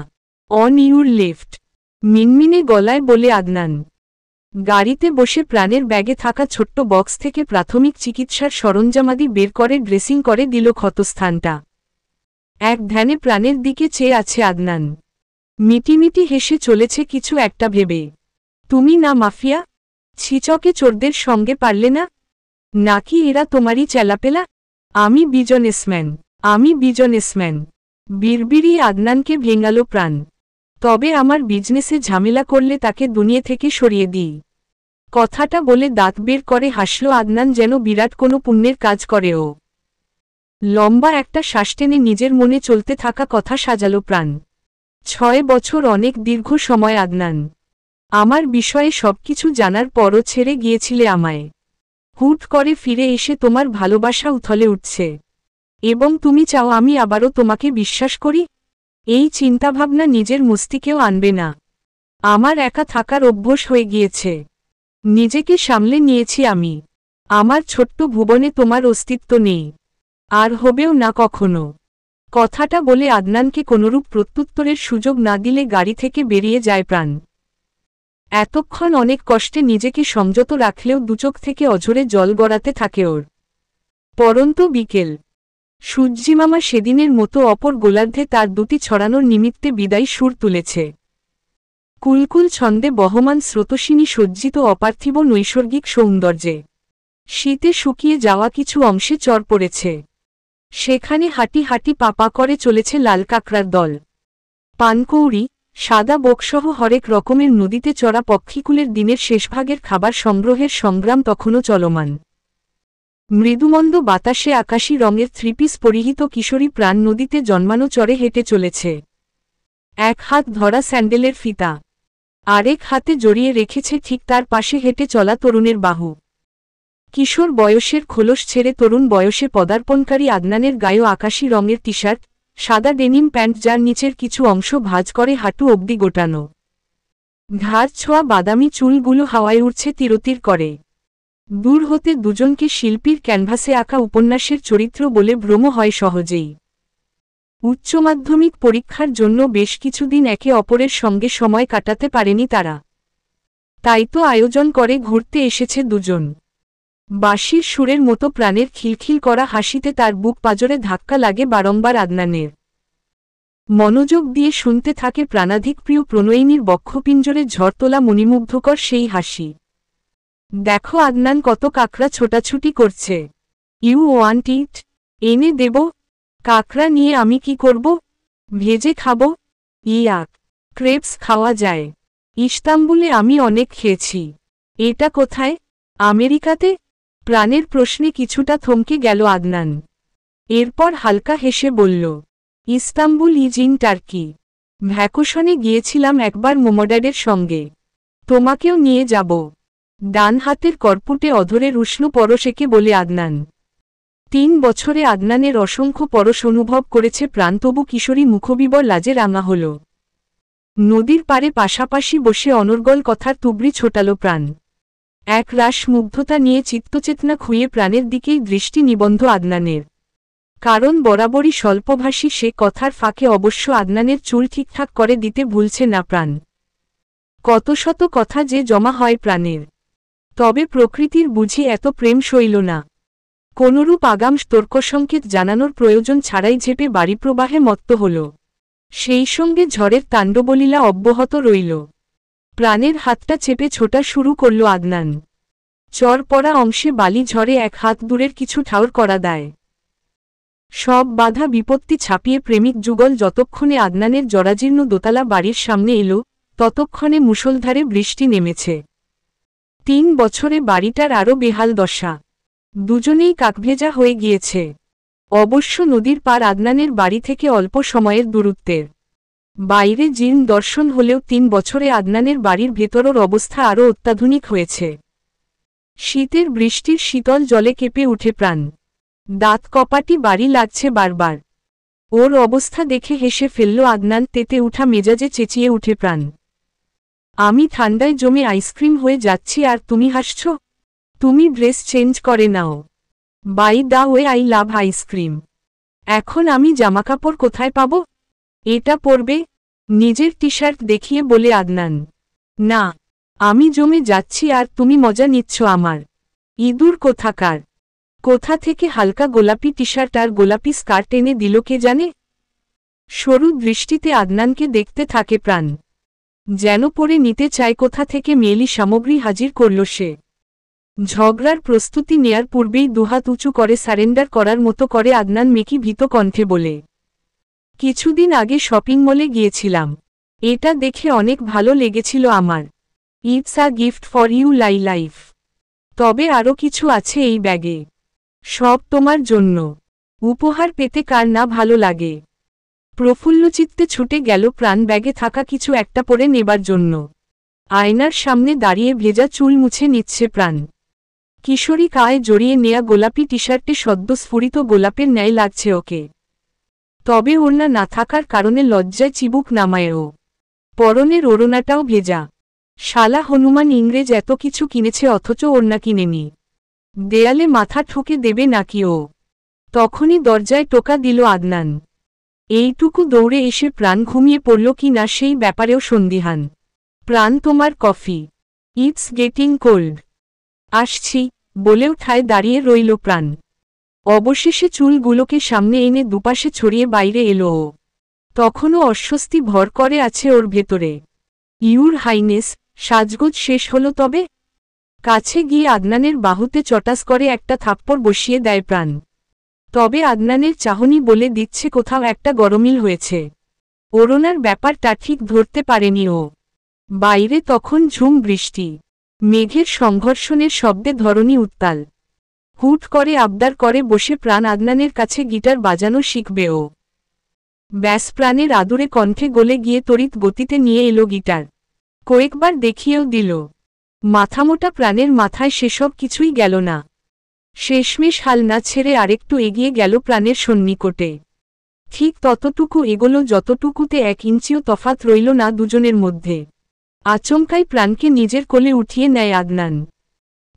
অন ইউর লেফট, মিনমিনে গলায় বলে আদনান। গাড়িতে বসে প্রাণের ব্যাগে থাকা ছোট্ট বক্স থেকে প্রাথমিক চিকিৎসার সরঞ্জামাদি বের করে ড্রেসিং করে দিল ক্ষতস্থানটা। এক ধ্যানে প্রাণের দিকে চেয়ে আছে আদনান। মিটিমিটি হেসে চলেছে কিছু একটা ভেবে। তুমি না মাফিয়া? ছিচকে চোরদের সঙ্গে পারলে না? নাকি এরা তোমারই চেলাপেলা? আমি বিজনেসম্যান, আমি বিজনেসম্যান। বিড়বিড়িয়ে আদনানকে ভেঙাল প্রাণ। তবে আমার বিজনেসে ঝামেলা করলে তাকে দুনিয়া থেকে সরিয়ে দিই। কথাটা বলে দাঁত বের করে হাসল আদনান, যেন বিরাট কোনো পুণ্যের কাজ করে ও। লম্বা একটা শ্বাস টেনে নিজের মনে চলতে থাকা কথা সাজাল প্রাণ। 6 বছর অনেক দীর্ঘ সময় আদনান। আমার বিষয়ে সবকিছু জানার পরও ছেড়ে গিয়েছিলে আমায়। হুট করে ফিরে এসে তোমার ভালোবাসা উথলে উঠছে, এবং তুমি চাও আমি আবারও তোমাকে বিশ্বাস করি? এই চিন্তাভাবনা নিজের মস্তিষ্কেও আনবে না। আমার একা থাকার অভ্যাস হয়ে গিয়েছে। নিজেকে সামলে নিয়েছি আমি। আমার ছোট্ট ভুবনে তোমার অস্তিত্ব নেই, আর হবেও না কখনো। কথাটা বলে আদনানকে কোনরূপ প্রত্যুত্তরের সুযোগ না দিলে গাড়ি থেকে বেরিয়ে যায় প্রাণ। এতক্ষণ অনেক কষ্টে নিজেকে সংযত রাখলেও দুচোখ থেকে অঝরে জল গড়াতে থাকে ওর। পরন্ত বিকেল। সূর্যিমামা সেদিনের মতো অপর গোলার্ধে তার দুটি ছড়ানোর নিমিত্তে বিদায়ী সুর তুলেছে। কুলকুল ছন্দে বহমান স্রোতস্বিনী সজ্জিত অপার্থিব নৈসর্গিক সৌন্দর্যে শীতে শুকিয়ে যাওয়া কিছু অংশে চর পড়েছে। সেখানে হাঁটি হাঁটি পাপা করে চলেছে লাল কাঁকড়ার দল। পানকৌড়ি, সাদা বকসহ হরেক রকমের নদীতে চড়া পক্ষীকুলের দিনের শেষভাগের খাবার সংগ্রহের সংগ্রাম তখনও চলমান। মৃদুমন্দ বাতাসে আকাশী রঙের থ্রিপিস পরিহিত কিশোরী প্রাণ নদীতে জন্মানো চরে হেঁটে চলেছে। এক হাত ধরা স্যান্ডেলের ফিতা, আরেক হাতে জড়িয়ে রেখেছে ঠিক তার পাশে হেঁটে চলা তরুণের বাহু। কিশোর বয়সের খোলস ছেড়ে তরুণ বয়সে পদার্পণকারী আদনানের গায়েও আকাশী রঙের টি শার্ট, সাদা ডেনিম প্যান্ট, যার নিচের কিছু অংশ ভাঁজ করে হাঁটু অবধি গোটানো। ঘাড় ছোঁয়া বাদামি চুলগুলো হাওয়ায় উড়ছে তিরতির করে। দূর হতে দুজনকে শিল্পীর ক্যানভাসে আঁকা উপন্যাসের চরিত্র বলে ভ্রম হয় সহজেই। উচ্চ মাধ্যমিক পরীক্ষার জন্য বেশ কিছুদিন একে অপরের সঙ্গে সময় কাটাতে পারেনি তারা। তাই তো আয়োজন করে ঘুরতে এসেছে দুজন। বাঁশির সুরের মতো প্রাণের খিলখিল করা হাসিতে তার বুক পাজরে ধাক্কা লাগে বারংবার আদনানের। মনোযোগ দিয়ে শুনতে থাকে প্রাণাধিক প্রিয় প্রণয়িনীর বক্ষপিঞ্জরে ঝড় তোলা মণিমুগ্ধকর সেই হাসি। দেখো আদনান কত কাকড়া ছোটাছুটি করছে। You want it? এনে দেব? কাকড়া নিয়ে আমি কি করব? ভেজে খাবো? ইয়াক, ক্রেপস খাওয়া যায়। ইস্তাম্বুলে আমি অনেক খেয়েছি। এটা কোথায়? আমেরিকাতে? প্রাণের প্রশ্নে কিছুটা থমকে গেল আদনান। এরপর হালকা হেসে বলল, ইস্তাম্বুল ইজ ইন টার্কি। ভ্যাকেশনে গিয়েছিলাম একবার মোমড্যাডের সঙ্গে। তোমাকেও নিয়ে যাব। ডান হাতের কর্পুটে অধরের উষ্ণ পরশেকে বলে আদনান। 3 বছরে আদনানের অসংখ্য পরশ অনুভব করেছে প্রাণ, তবু কিশোরী মুখবিবর লাজে রাঙা হল। নদীর পারে পাশাপাশি বসে অনর্গল কথার তুবড়ি ছোটাল প্রাণ। এক রাস মুগ্ধতা নিয়ে চিত্তচেতনা খুইয়ে প্রাণের দিকেই দৃষ্টি নিবন্ধ আদনানের। কারণ বরাবরই স্বল্পভাষী সে, কথার ফাঁকে অবশ্য আদনানের চুল ঠিকঠাক করে দিতে ভুলছে না প্রাণ। কত শত কথা যে জমা হয় প্রাণের। তবে প্রকৃতির বুঝি এত প্রেম সইল না। কোনরূপ আগাম তর্কসংকেত জানানোর প্রয়োজন ছাড়াই ঝেপে বাড়িপ্রবাহে মত্ত হল। সেই সঙ্গে ঝড়ের তাণ্ডবলীলা অব্যাহত রইল। প্রাণের হাতটা চেপে ছোটা শুরু করল আদনান। চর পড়া অংশে বালি ঝড়ে এক হাত দূরের কিছু ঠাউর করা দেয়। সব বাধা বিপত্তি ছাপিয়ে প্রেমিক যুগল যতক্ষণে আদনানের জরাজীর্ণ দোতলা বাড়ির সামনে এলো, ততক্ষণে মুষলধারে বৃষ্টি নেমেছে। 3 বছরে বাড়িটার আরও বেহাল দশা। দুজনেই কাকভেজা হয়ে গিয়েছে। অবশ্য নদীর পার আদনানের বাড়ি থেকে অল্প সময়ের দূরত্বের। বাইরে জীর্ণ দর্শন হলেও 3 বছরে আদনানের বাড়ির ভেতরের অবস্থা আরও অত্যাধুনিক হয়েছে। শীতের বৃষ্টির শীতল জলে কেঁপে উঠে প্রাণ। দাঁত কপাটি বাড়ি লাগছে বারবার। ওর অবস্থা দেখে হেসে ফেলল আদনান, তেতে উঠা মেজাজে চেঁচিয়ে উঠে প্রাণ। আমি ঠান্ডায় জমে আইসক্রিম হয়ে যাচ্ছি আর তুমি হাসছ? তুমি ড্রেস চেঞ্জ করে নাও। By the way, I love ice cream. এখন আমি জামাকাপড় কোথায় পাব? এটা পরবে? নিজের টি শার্ট দেখিয়ে বলে আদনান। না, আমি জমে যাচ্ছি আর তুমি মজা নিচ্ছ আমার। ইঁদুর কোথাকার! কোথা থেকে হালকা গোলাপি টি শার্ট আর গোলাপি স্কার্ট এনে দিল কে জানে। সরু দৃষ্টিতে আদনানকে দেখতে থাকে প্রাণ। যেন পরে নিতে চায় কোথা থেকে মেয়েলি সামগ্রী হাজির করল সে। ঝগড়ার প্রস্তুতি নেয়ার পূর্বেই দুহাত উঁচু করে সারেন্ডার করার মতো করে আদনান মেকি ভীত কণ্ঠে বলে, কিছুদিন আগে শপিং মলে গিয়েছিলাম। এটা দেখে অনেক ভালো লেগেছিল আমার। It's a gift for you life. তবে আরও কিছু আছে এই ব্যাগে। সব তোমার জন্য। উপহার পেতে কার না ভালো লাগে। প্রফুল্লচিত্তে ছুটে গেল প্রাণ ব্যাগে থাকা কিছু একটা পরে নেবার জন্য। আয়নার সামনে দাঁড়িয়ে ভেজা চুল মুছে নিচ্ছে প্রাণ। কিশোরী গায়ে জড়িয়ে নেয়া গোলাপি টি শার্টে সদ্য স্ফুরিত গোলাপের ন্যায় লাগছে ওকে। তবে ওড়না না থাকার কারণে লজ্জায় চিবুক নামায় ও। পরনের ওড়নাটাও ভেজা। শালা হনুমান ইংরেজ এত কিছু কিনেছে অথচ ওড়না কিনেনি। দেয়ালে মাথা ঠুকে দেবে নাকি ও? তখনই দরজায় টোকা দিল আদনান। এইটুকু দৌড়ে এসে প্রাণ ঘুমিয়ে পড়ল কি না সেই ব্যাপারেও সন্দিহান। প্রাণ, তোমার কফি। It's getting cold. আসছি বলেও ঠায় দাঁড়িয়ে রইল প্রাণ। অবশেষে চুলগুলোকে সামনে এনে দুপাশে ছড়িয়ে বাইরে এলো ও। তখনও অস্বস্তি ভর করে আছে ওর ভেতরে। ইউর হাইনেস, সাজগোজ শেষ হলো তবে? কাছে গিয়ে আদনানের বাহুতে চটাস করে একটা থাপ্পড় বসিয়ে দেয় প্রাণ। তবে আদনানের চাহনি বলে দিচ্ছে কোথাও একটা গরমিল হয়েছে। ওড়নার ব্যাপারটা ঠিক ধরতে পারেনি ও। বাইরে তখন ঝুম বৃষ্টি। মেঘের সংঘর্ষণের শব্দে ধরণী উত্তাল। হুট করে আবদার করে বসে প্রাণ আদনানের কাছে গিটার বাজানো শিখবে ও। ব্যাস, প্রাণের আদুরে কণ্ঠে গলে গিয়ে তড়িৎ গতিতে নিয়ে এলো গিটার। কয়েকবার দেখিয়েও দিল। মাথামোটা প্রাণের মাথায় সেসব কিছুই গেল না। শেষমেশ হাল না ছেড়ে আরেকটু এগিয়ে গেল প্রাণের সন্নিকটে। ঠিক ততটুকু এগোলো যতটুকুতে 1 ইঞ্চিও তফাৎ রইল না দুজনের মধ্যে। আচমকাই প্রাণকে নিজের কোলে উঠিয়ে নেয় আদনান।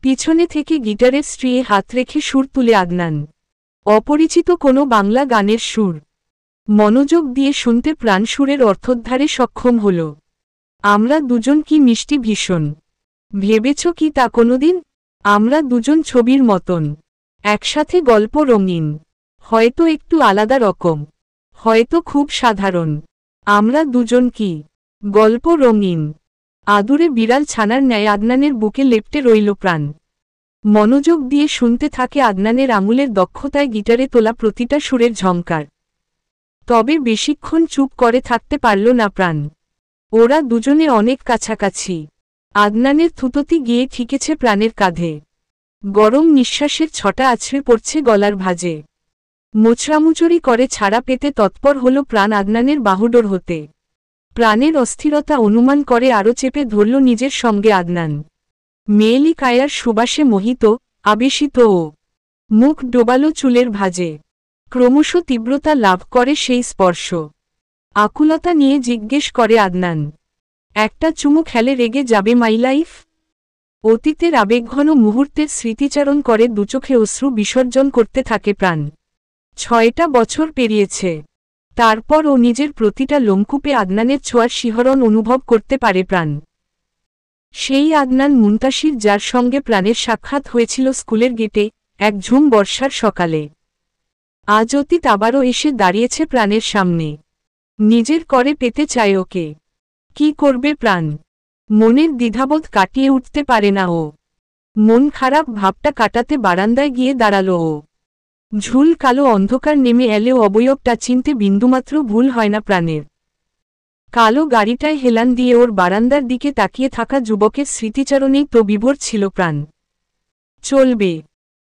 পিছনে থেকে গিটারের স্ট্রিয়ে হাত রেখে সুর তুলে আদনান। অপরিচিত কোনো বাংলা গানের সুর। মনোযোগ দিয়ে শুনতে প্রাণ সুরের অর্থোদ্ধারে সক্ষম হল। আমরা দুজন কি মিষ্টি ভীষণ। ভেবেছ কি তা কোনোদিন? আমরা দুজন ছবির মতন, একসাথে গল্প রঙিন, হয়তো একটু আলাদা রকম, হয়তো খুব সাধারণ। আমরা দুজন কি গল্প রঙিন। আদুরে বিড়াল ছানার ন্যায় আদনানের বুকে লেপ্টে রইল প্রাণ। মনোযোগ দিয়ে শুনতে থাকে আদনানের আঙুলের দক্ষতায় গিটারে তোলা প্রতিটা সুরের ঝংকার। তবে বেশিক্ষণ চুপ করে থাকতে পারল না প্রাণ। ওরা দুজনে অনেক কাছাকাছি। আদনানের থুততি গিয়ে ঠিকেছে প্রাণের কাঁধে। গরম নিঃশ্বাসের ছটা আছড়ে পড়ছে গলার ভাঁজে। মোচড়ামুচড়ি করে ছাড়া পেতে তৎপর হল প্রাণ আদনানের বাহুডোর হতে। প্রাণের অস্থিরতা অনুমান করে আরও চেপে ধরল নিজের সঙ্গে আদনান। মেয়েলি কায়ার সুবাসে মোহিত, আবেশিত ও মুখ ডোবালো চুলের ভাঁজে। ক্রমশ তীব্রতা লাভ করে সেই স্পর্শ। আকুলতা নিয়ে জিজ্ঞেস করে আদনান, একটা চুমু খেলে রেগে যাবে মাই লাইফ? অতীতের আবেগঘন মুহূর্তের স্মৃতিচারণ করে দুচোখে অশ্রু বিসর্জন করতে থাকে প্রাণ। 6টা বছর পেরিয়েছে। তারপর ও নিজের প্রতিটা লোমকূপে আদনানের ছোঁয়ার শিহরণ অনুভব করতে পারে প্রাণ। সেই আদনান মুনতাসির যার সঙ্গে প্রাণের সাক্ষাৎ হয়েছিল স্কুলের গেটে এক ঝুম বর্ষার সকালে। আজ অতীত আবারও এসে দাঁড়িয়েছে প্রাণের সামনে। নিজের করে পেতে চায় ওকে। কি করবে প্রাণ? মনের দ্বিধাবোধ কাটিয়ে উঠতে পারে না ও। মন খারাপ ভাবটা কাটাতে বারান্দায় গিয়ে দাঁড়ালো ও। ঝুল কালো অন্ধকার নেমে এলেও অবয়বটা চিনতে বিন্দুমাত্র ভুল হয় না প্রাণের। কালো গাড়িটায় হেলান দিয়ে ওর বারান্দার দিকে তাকিয়ে থাকা যুবকের স্মৃতিচারণেই তো বিভোর ছিল প্রাণ। চলবে।